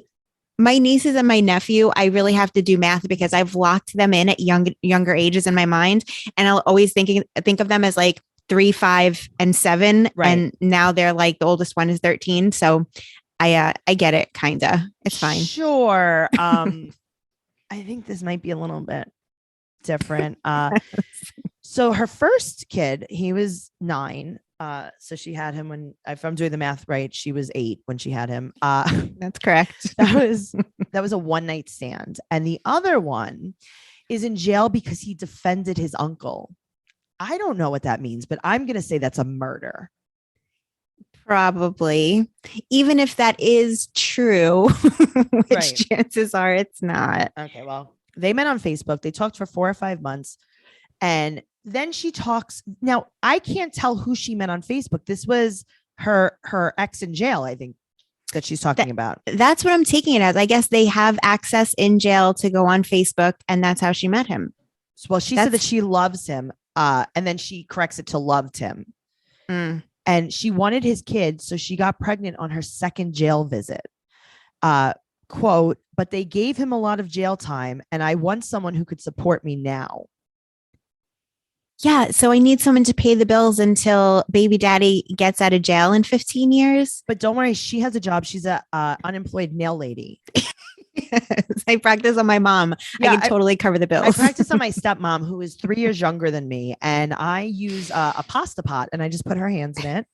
C: my nieces and my nephew, I really have to do math because I've locked them in at younger ages in my mind. And I'll always think of them as like 3, 5, and 7. Right. And now they're like, the oldest one is 13. So I get it. Kinda. It's fine.
B: Sure. I think this might be a little bit different. So her first kid, he was 9. So she had him when, if I'm doing the math right, she was 8 when she had him.
C: That's correct.
B: That was a one-night stand. And the other one is in jail because he defended his uncle. I don't know what that means, but I'm going to say that's a murder.
C: Probably. Even if that is true, which chances are it's not.
B: Okay, well, they met on Facebook. They talked for 4 or 5 months. And then she talks. Now, I can't tell who she met on Facebook. This was her ex in jail, I think, that she's talking about.
C: That's what I'm taking it as. I guess they have access in jail to go on Facebook, and that's how she met him.
B: Well, she said that she loves him, and then she corrects it to loved him. And she wanted his kids, so she got pregnant on her second jail visit. quote, but they gave him a lot of jail time and I want someone who could support me now.
C: Yeah. So I need someone to pay the bills until baby daddy gets out of jail in 15 years.
B: But don't worry, she has a job. She's a unemployed nail lady.
C: Yes, I practice on my mom. Yeah, I can totally cover the bills.
B: I practice on my stepmom, who is 3 years younger than me, and I use a pasta pot, and I just put her hands in it.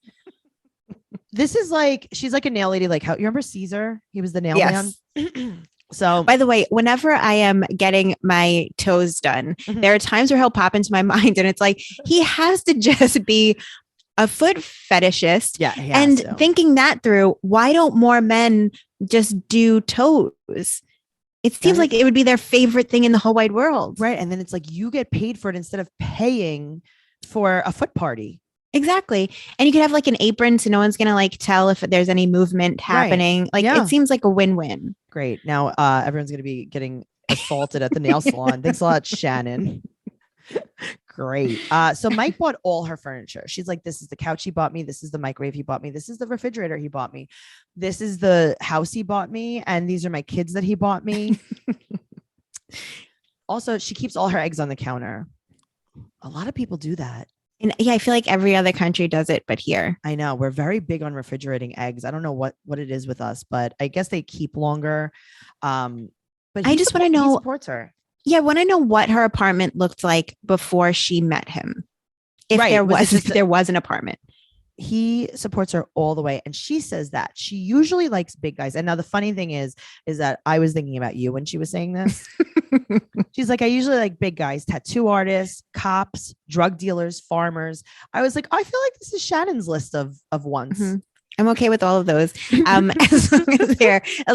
B: This is like, she's like a nail lady. Like, how you remember Caesar? He was the nail man. So,
C: by the way, whenever I am getting my toes done, there are times where he'll pop into my mind, and it's like he has to just be a foot fetishist.
B: Yeah,
C: and thinking that through, why don't more men just do toes? It seems like it would be their favorite thing in the whole wide world.
B: Right. And then it's like you get paid for it instead of paying for a foot party.
C: Exactly. And you could have like an apron so no one's going to like tell if there's any movement happening. Right. Like it seems like a win-win.
B: Great. Now everyone's going to be getting assaulted at the nail salon. Thanks a lot, Shannon. Great. So Mike bought all her furniture. She's like, this is the couch he bought me. This is the microwave he bought me. This is the refrigerator he bought me. This is the house he bought me. And these are my kids that he bought me. Also, she keeps all her eggs on the counter. A lot of people do that.
C: And yeah, I feel like every other country does it, but here.
B: I know. We're very big on refrigerating eggs. I don't know what it is with us, but I guess they keep longer. But
C: I just want to know.
B: He supports her.
C: Yeah, I want to know what her apartment looked like before she met him. If there was an apartment.
B: He supports her all the way. And she says that she usually likes big guys. And now the funny thing is that I was thinking about you when she was saying this. She's like, I usually like big guys, tattoo artists, cops, drug dealers, farmers. I was like, I feel like this is Shannon's list of wants. Mm-hmm.
C: I'm okay with all of those. As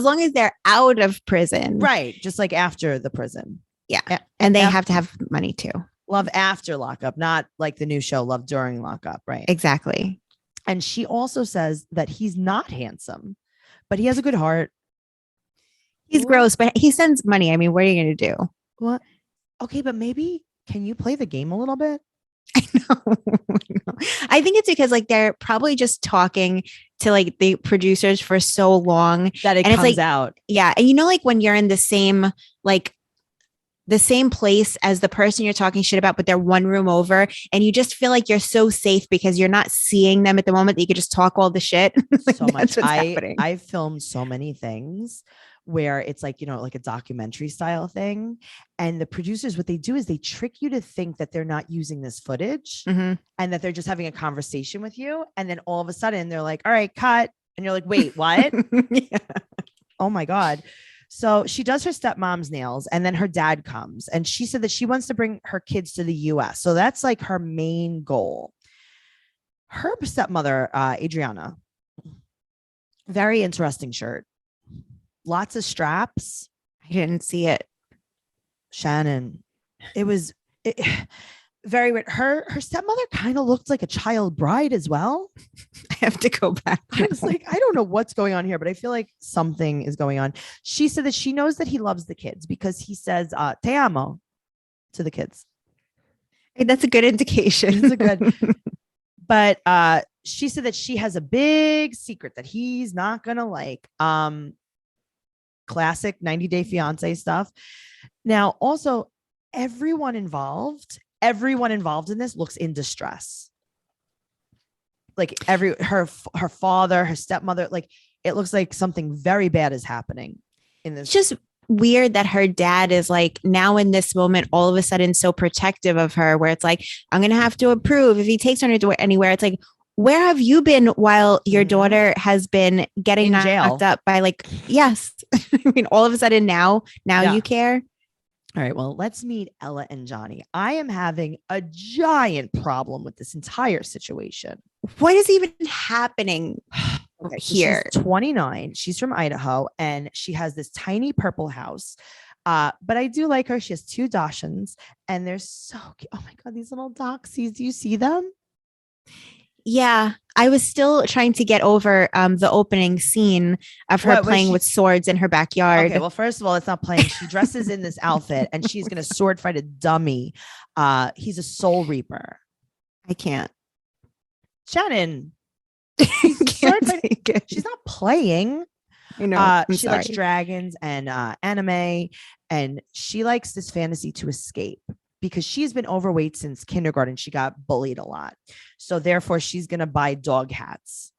C: long as they're out of prison.
B: Right. Just like after the prison.
C: Yeah. And they have to have money too.
B: Love after lockup, not like the new show, Love During Lockup. Right.
C: Exactly.
B: And she also says that he's not handsome, but he has a good heart.
C: He's gross, but he sends money. I mean, what are you going to do?
B: What? Okay, but maybe can you play the game a little bit?
C: I know. I think it's because like they're probably just talking to like the producers for so long
B: that it comes out.
C: Yeah. And you know, like when you're in the same place as the person you're talking shit about, but they're one room over, and you just feel like you're so safe because you're not seeing them at the moment that you could just talk all the shit.
B: Like, so much. I've filmed so many things where it's like, you know, like a documentary style thing. And the producers, what they do is they trick you to think that they're not using this footage and that they're just having a conversation with you. And then all of a sudden they're like, all right, cut. And you're like, wait, what? Yeah. Oh my God. So she does her stepmom's nails and then her dad comes and she said that she wants to bring her kids to the US. So that's like her main goal. Her stepmother, Adriana, very interesting shirt. Lots of straps.
C: I didn't see it.
B: Shannon. It was very weird. Her stepmother kind of looked like a child bride as well.
C: I have to go back.
B: I was like, I don't know what's going on here, but I feel like something is going on. She said that she knows that he loves the kids because he says te amo to the kids.
C: Hey, that's a good indication.
B: It's a good. But she said that she has a big secret that he's not gonna like. Classic 90 Day Fiance stuff. Now, also, everyone involved in this looks in distress. Like her father, her stepmother, like it looks like something very bad is happening in this.
C: It's just weird that her dad is like now in this moment, all of a sudden so protective of her, where it's like, I'm going to have to approve if he takes her anywhere. It's like, where have you been while your daughter has been getting knocked up by like, yes. I mean, all of a sudden now you care.
B: All right. Well, let's meet Ella and Johnny. I am having a giant problem with this entire situation.
C: What is even happening here?
B: She's 29. She's from Idaho and she has this tiny purple house. But I do like her. She has 2 Dachshunds and they're so cute. Oh my God, these little Dachsies. Do you see them?
C: Yeah, I was still trying to get over the opening scene of her playing with swords in her backyard.
B: Okay, well, first of all, it's not playing. She dresses in this outfit and she's going to sword fight a dummy. He's a soul reaper.
C: I can't.
B: Shannon.
C: She's not
B: playing.
C: You know,
B: she likes dragons and anime, and she likes this fantasy to escape because she's been overweight since kindergarten. She got bullied a lot. So therefore she's going to buy dog hats.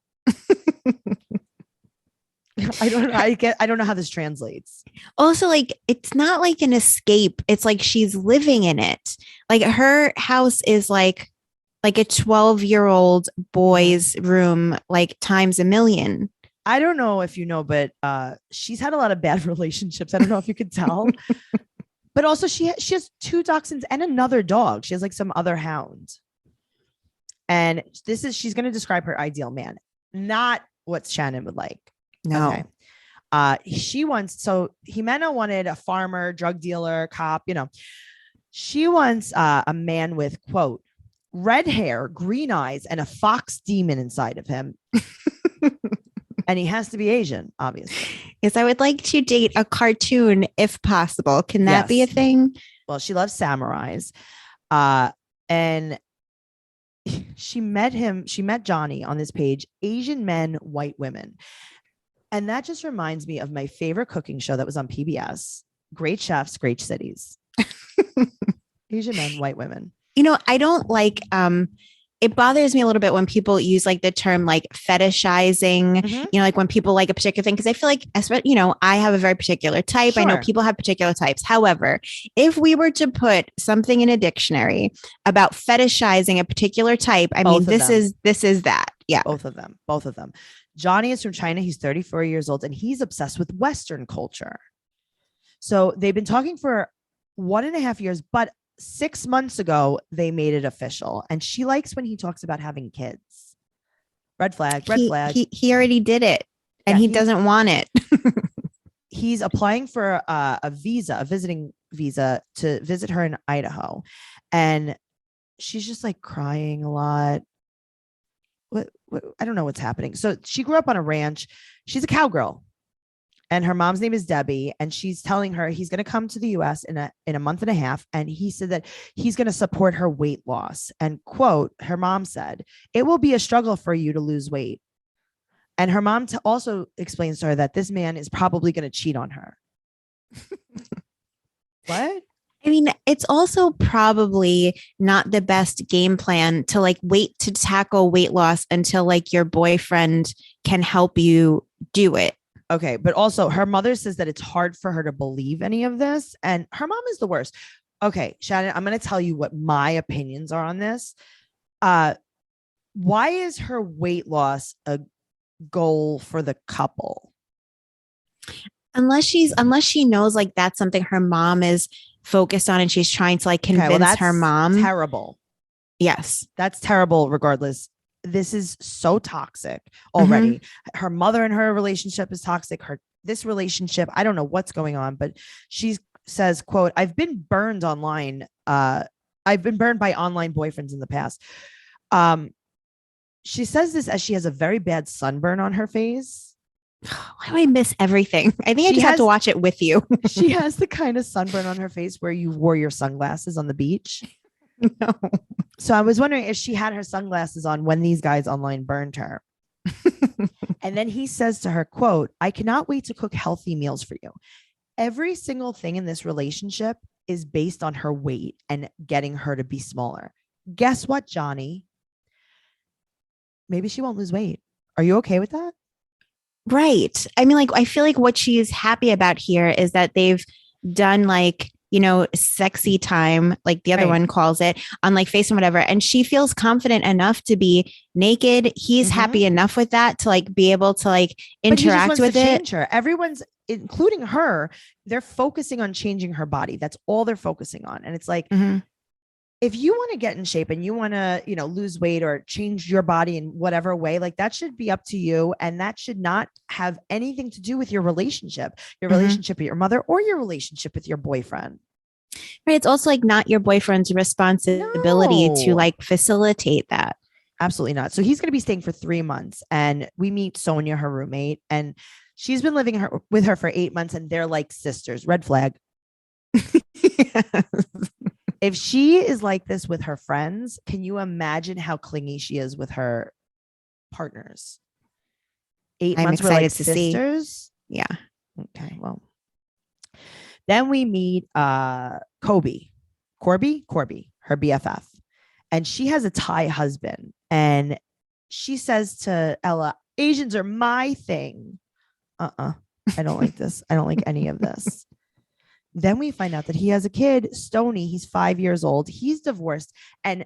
B: I don't know how this translates.
C: Also, like, it's not like an escape. It's like she's living in it. Like her house is like a 12-year-old boy's room, like times a million.
B: I don't know if you know, but she's had a lot of bad relationships. I don't know if you could tell. But also she has 2 dachshunds and another dog. She has like some other hound. And she's going to describe her ideal man, not what Shannon would like.
C: No.
B: Okay. Jimena wanted a farmer, drug dealer, cop, you know. She wants a man with, quote, red hair, green eyes, and a fox demon inside of him. And he has to be Asian, obviously.
C: Yes, I would like to date a cartoon if possible. Can that be a thing?
B: Well, she loves samurais. And she met Johnny on this page, Asian men, white women. And that just reminds me of my favorite cooking show that was on PBS, Great Chefs, Great Cities. Asian men, white women.
C: You know, I don't like, it bothers me a little bit when people use like the term like fetishizing, you know, like when people like a particular thing, because I feel like, you know, I have a very particular type. Sure. I know people have particular types. However, if we were to put something in a dictionary about fetishizing a particular type, I mean, this is that. Yeah.
B: Both of them. Johnny is from China. He's 34 years old and he's obsessed with Western culture. So they've been talking for 1.5 years, but 6 months ago, they made it official. And she likes when he talks about having kids. Red flag.
C: He already did it and he doesn't want it.
B: He's applying for a visiting visa to visit her in Idaho. And she's just like crying a lot. What I don't know what's happening. So she grew up on a ranch. She's a cowgirl. And her mom's name is Debbie. And she's telling her he's going to come to the US in a month and a half. And he said that he's going to support her weight loss. And quote, her mom said, it will be a struggle for you to lose weight. And her mom also explains to her that this man is probably going to cheat on her. What?
C: I mean, it's also probably not the best game plan to like wait to tackle weight loss until like your boyfriend can help you do it.
B: Okay. But also her mother says that it's hard for her to believe any of this. And her mom is the worst. Okay, Shannon, I'm going to tell you what my opinions are on this. Why is her weight loss a goal for the couple?
C: Unless she knows like that's something her mom is focused on and she's trying to like convince her mom.
B: Terrible.
C: Yes.
B: That's terrible. Regardless, this is so toxic already. Her mother and her relationship is toxic. This relationship, I don't know what's going on, but she says, quote, I've been burned online. I've been burned by online boyfriends in the past. She says this as she has a very bad sunburn on her face.
C: Why do I miss everything? I think I just have to watch it with you.
B: She has the kind of sunburn on her face where you wore your sunglasses on the beach.
C: No.
B: So I was wondering if she had her sunglasses on when these guys online burned her. And then he says to her, quote, I cannot wait to cook healthy meals for you. Every single thing in this relationship is based on her weight and getting her to be smaller. Guess what, Johnny? Maybe she won't lose weight. Are you okay with that?
C: Right. I mean, like, I feel like what she's happy about here is that they've done like, you know, sexy time, like the other one calls it, on like FaceTime, whatever. And she feels confident enough to be naked. He's happy enough with that to like be able to like interact with it.
B: Change her. Everyone's, including her, they're focusing on changing her body. That's all they're focusing on. And it's like, if you want to get in shape and you want to, you know, lose weight or change your body in whatever way, like that should be up to you. And that should not have anything to do with your relationship with your mother or your relationship with your boyfriend.
C: Right. It's also like not your boyfriend's responsibility to like facilitate that.
B: Absolutely not. So he's going to be staying for 3 months and we meet Sonia, her roommate, and she's been living with her for 8 months and they're like sisters. Red flag. Yes. If she is like this with her friends, can you imagine how clingy she is with her partners? 8 months, we're like sisters.
C: Yeah.
B: Okay. Well, then we meet Corby, her BFF. And she has a Thai husband. And she says to Ella, Asians are my thing. I don't like this. I don't like any of this. Then we find out that he has a kid, Stoney. He's 5 years old. He's divorced, and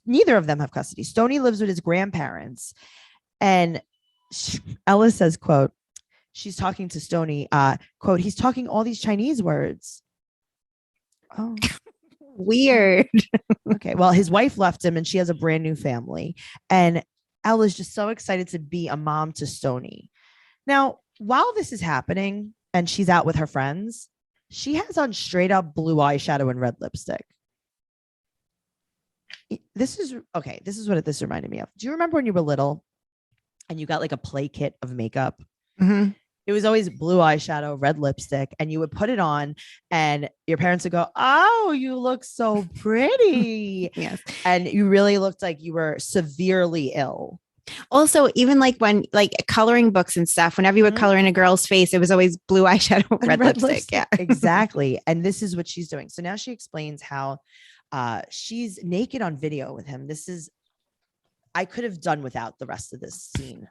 B: neither of them have custody. Stoney lives with his grandparents. And Ella says, quote, she's talking to Stoney, quote, he's talking all these Chinese words. Oh,
C: weird.
B: Okay. Well, his wife left him and she has a brand new family. And Ella's just so excited to be a mom to Stoney. Now, while this is happening and she's out with her friends, she has on straight up blue eyeshadow and red lipstick. This is what this reminded me of. Do you remember when you were little and you got like a play kit of makeup?
C: Mm-hmm.
B: It was always blue eyeshadow, red lipstick, and you would put it on and your parents would go, oh, you look so pretty.
C: Yes.
B: And you really looked like you were severely ill.
C: Also, even like when like coloring books and stuff, whenever you would color in a girl's face, it was always blue eyeshadow, red lipstick. Yeah,
B: exactly. And this is what she's doing. So now she explains how she's naked on video with him. I could have done without the rest of this scene.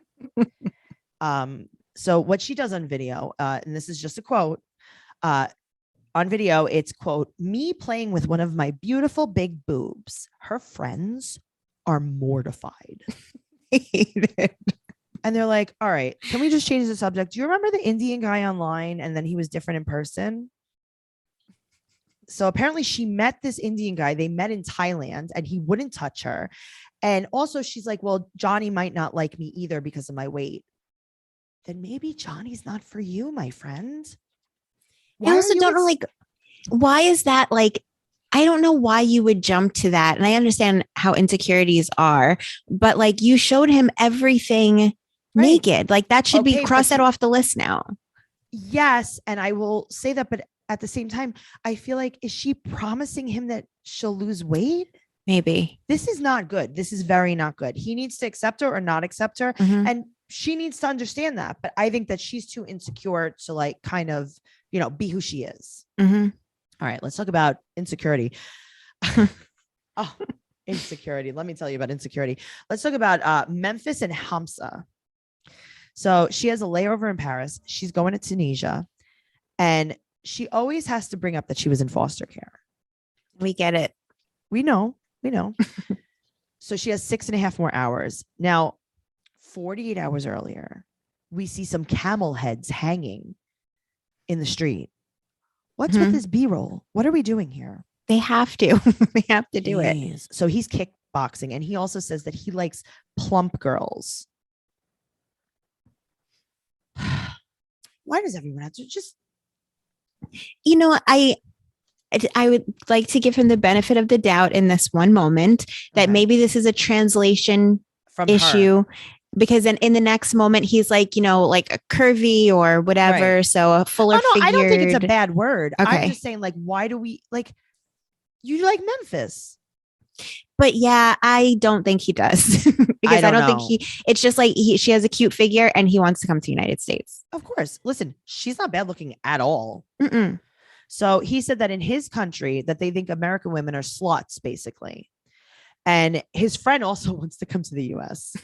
B: So what she does on video, and this is just a quote, on video, it's quote, me playing with one of my beautiful big boobs. Her friends are mortified.
C: Hate it.
B: And they're like, all right, can we just change the subject? Do you remember the Indian guy online and then he was different in person? So apparently she met this Indian guy. They met in Thailand and he wouldn't touch her. And also she's like, well, Johnny might not like me either because of my weight. Then maybe Johnny's not for you, my friend.
C: I also don't know, like, why is that? Like, I don't know why you would jump to that. And I understand how insecurities are, but like you showed him everything naked. Like that should be cross that off the list now.
B: Yes. And I will say that, but at the same time, I feel like, is she promising him that she'll lose weight?
C: Maybe.
B: This is not good. This is very not good. He needs to accept her or not accept her.
C: Mm-hmm.
B: And she needs to understand that. But I think that she's too insecure to like kind of, be who she is.
C: Mm-hmm.
B: All right, let's talk about insecurity. Insecurity. Let me tell you about insecurity. Let's talk about Memphis and Hamza. So she has a layover in Paris. She's going to Tunisia. And she always has to bring up that she was in foster care.
C: We get it.
B: We know. So she has 6.5 more hours. Now, 48 hours earlier, we see some camel heads hanging in the street. What's with this B-roll? What are we doing here?
C: They have to. They have to do it.
B: So he's kickboxing, and he also says that he likes plump girls. Why does everyone have to just?
C: I would like to give him the benefit of the doubt in this one moment that maybe this is a translation issue. Her. Because in the next moment, he's like, like a curvy or whatever. Right. So a fuller figured.
B: I don't think it's a bad word. Okay. I'm just saying, like, why do we like, you like Memphis?
C: But yeah, I don't think he does. Because I don't think it's just like she has a cute figure and he wants to come to the United States.
B: Of course. Listen, she's not bad looking at all.
C: Mm-mm.
B: So he said that in his country that they think American women are sluts, basically. And his friend also wants to come to the US.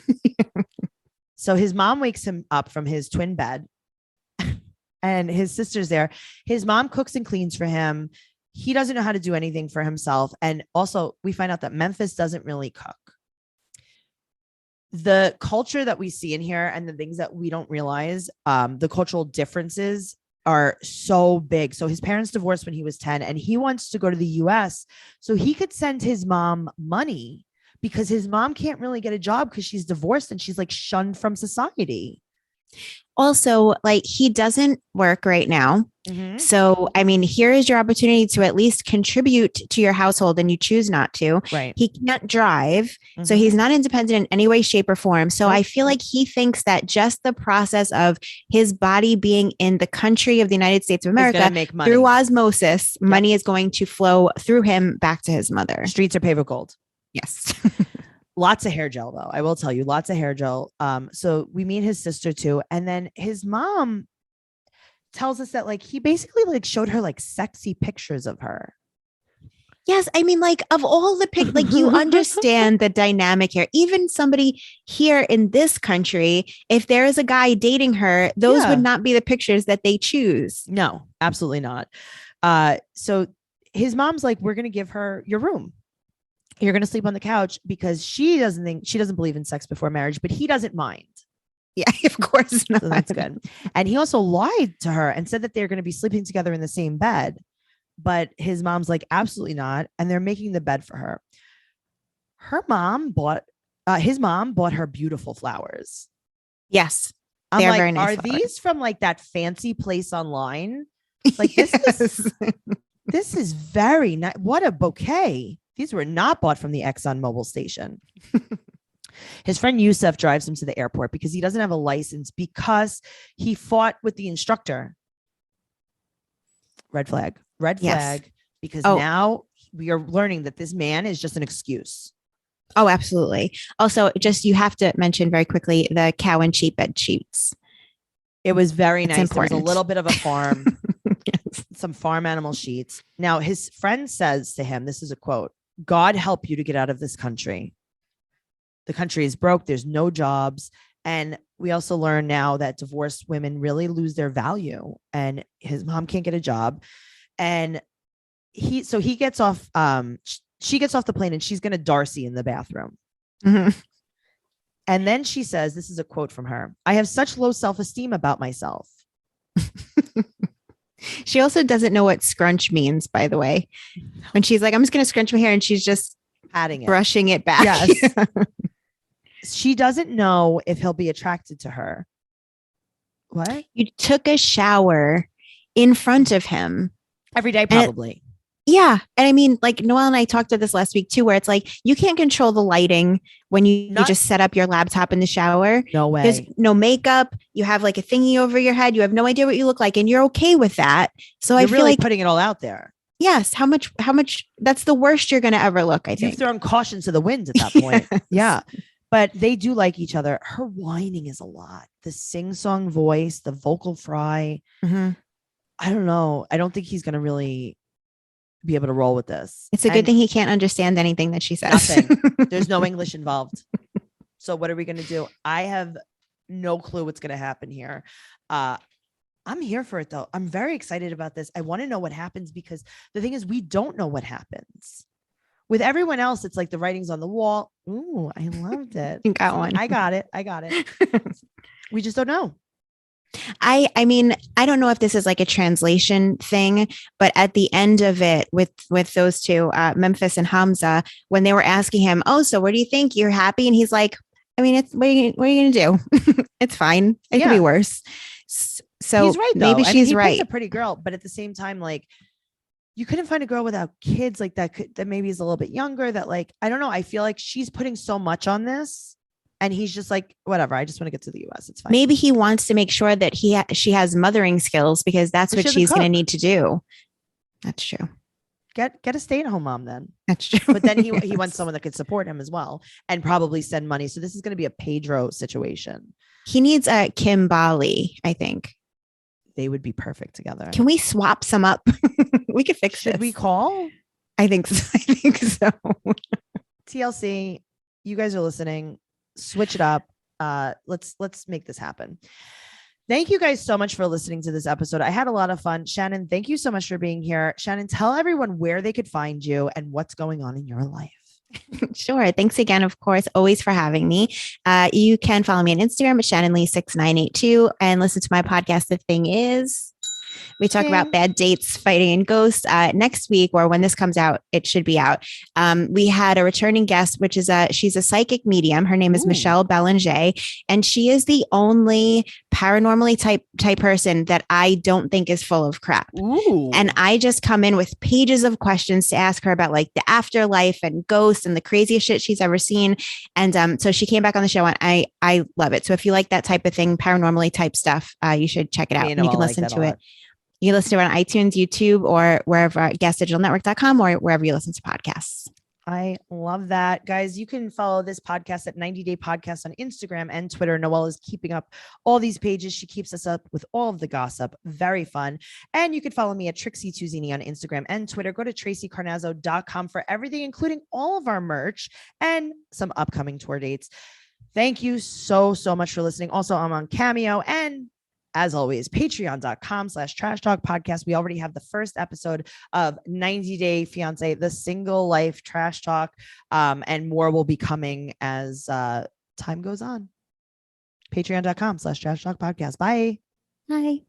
B: So his mom wakes him up from his twin bed and his sister's there. His mom cooks and cleans for him. He doesn't know how to do anything for himself. And also we find out that Memphis doesn't really cook. The culture that we see in here and the things that we don't realize, the cultural differences are so big. So his parents divorced when he was 10 and he wants to go to the US so he could send his mom money because his mom can't really get a job because she's divorced and she's like shunned from society.
C: Also, like he doesn't work right now. Mm-hmm. So, I mean, here is your opportunity to at least contribute to your household and you choose not to.
B: Right.
C: He can't drive. Mm-hmm. So he's not independent in any way, shape or form. So I feel like he thinks that just the process of his body being in the country of the United States of America through osmosis, money is going to flow through him back to his mother.
B: Streets are paved with gold.
C: Yes.
B: Lots of hair gel, though. I will tell you, lots of hair gel. So we meet his sister too. And then his mom, tells us that like he basically like showed her like sexy pictures of her.
C: Yes, I mean, like of all the like you understand the dynamic here. Even somebody here in this country, if there is a guy dating her, those would not be the pictures that they choose.
B: No, absolutely not. So his mom's like, we're gonna give her your room. You're gonna sleep on the couch because she doesn't believe in sex before marriage, but he doesn't mind.
C: Yeah, of course not.
B: So that's good. And he also lied to her and said that they're going to be sleeping together in the same bed. But his mom's like, absolutely not. And they're making the bed for her. His mom bought her beautiful flowers.
C: Yes.
B: I'm
C: like,
B: very nice
C: are
B: flowers. These from like that fancy place online? Like this is very nice. What a bouquet. These were not bought from the Exxon Mobil station. His friend Yusuf drives him to the airport because he doesn't have a license because he fought with the instructor. Red flag, because now we are learning that this man is just an excuse.
C: Oh, absolutely. Also, just you have to mention very quickly the cow and sheep bed sheets.
B: It was very nice.
C: Important.
B: It was a little bit of a farm, some farm animal sheets. Now, his friend says to him, this is a quote, "God help you to get out of this country. The country is broke. There's no jobs." And we also learn now that divorced women really lose their value, and his mom can't get a job. And he gets off, she gets off the plane and she's going to Darcy in the bathroom.
C: Mm-hmm.
B: And then she says, this is a quote from her, "I have such low self-esteem about myself."
C: She also doesn't know what scrunch means, by the way. When she's like, I'm just going to scrunch my hair, and she's just
B: patting it,
C: brushing it back.
B: Yes. She doesn't know if he'll be attracted to her. What?
C: You took a shower in front of him.
B: Every day, probably.
C: Yeah. And I mean, like Noelle and I talked about this last week too, where it's like, you can't control the lighting when you just set up your laptop in the shower.
B: No way.
C: There's no makeup. You have like a thingy over your head. You have no idea what you look like, and you're okay with that. So I feel
B: really
C: like
B: putting it all out there.
C: Yes. How much, that's the worst you're going to ever look, I think.
B: You've thrown caution to the wind at that point. Yes. Yeah. But they do like each other. Her whining is a lot. The sing-song voice, the vocal fry.
C: Mm-hmm.
B: I don't know. I don't think he's going to really be able to roll with this.
C: It's a good thing he can't understand anything that she says.
B: Nothing. There's no English involved. So what are we going to do? I have no clue what's going to happen here. I'm here for it, though. I'm very excited about this. I want to know what happens because the thing is, we don't know what happens. With everyone else, it's like the writing's on the wall. Ooh, I loved it.
C: You got one.
B: I got it. We just don't know.
C: I mean, I don't know if this is like a translation thing, but at the end of it with those two, Memphis and Hamza, when they were asking him, "Oh, so what do you think? You're happy?" And he's like, "I mean, what are you going to do? It's fine. It could be worse." So
B: he's right, though.
C: Maybe she's right.
B: He's a pretty girl, but at the same time, like, you couldn't find a girl without kids like that that maybe is a little bit younger, that like, I don't know. I feel like she's putting so much on this and he's just like, whatever. I just want to get to the US. It's fine.
C: Maybe he wants to make sure that she has mothering skills because that's what she's going to need to do. That's true.
B: Get a stay-at-home mom then.
C: That's true.
B: But then he wants someone that could support him as well and probably send money. So this is going to be a Pedro situation.
C: He needs a Kim Bali, I think.
B: They would be perfect together.
C: Can we swap some up? We could fix it.
B: Should we call?
C: I think so.
B: TLC, you guys are listening. Switch it up. Let's make this happen. Thank you guys so much for listening to this episode. I had a lot of fun. Shannon, thank you so much for being here. Shannon, tell everyone where they could find you and what's going on in your life.
C: Sure. Thanks again, of course, always for having me. You can follow me on Instagram at Shannon Lee 6982 and listen to my podcast. The Thing Is. We talk about bad dates, fighting, and ghosts. Next week, or when this comes out, it should be out. We had a returning guest, which is she's a psychic medium. Her name is Michelle Belanger, and she is the only paranormally type person that I don't think is full of crap.
B: Ooh.
C: And I just come in with pages of questions to ask her about like the afterlife and ghosts and the craziest shit she's ever seen. And so she came back on the show, and I love it. So if you like that type of thing, paranormally type stuff, you should check it out. And you can listen to it. You can listen to it on iTunes, YouTube, or wherever, gasdigitalnetwork.com, or wherever you listen to podcasts.
B: I love that. Guys, you can follow this podcast at 90 Day Podcast on Instagram and Twitter. Noelle is keeping up all these pages. She keeps us up with all of the gossip. Very fun. And you can follow me at Trixie Tuzini on Instagram and Twitter. Go to TraceyCarnazzo.com for everything, including all of our merch and some upcoming tour dates. Thank you so much for listening. Also, I'm on Cameo and as always, patreon.com/trash talk podcast. We already have the first episode of 90 Day Fiance, the single life trash talk. And more will be coming as time goes on. Patreon.com/trash talk podcast. Bye.
C: Bye.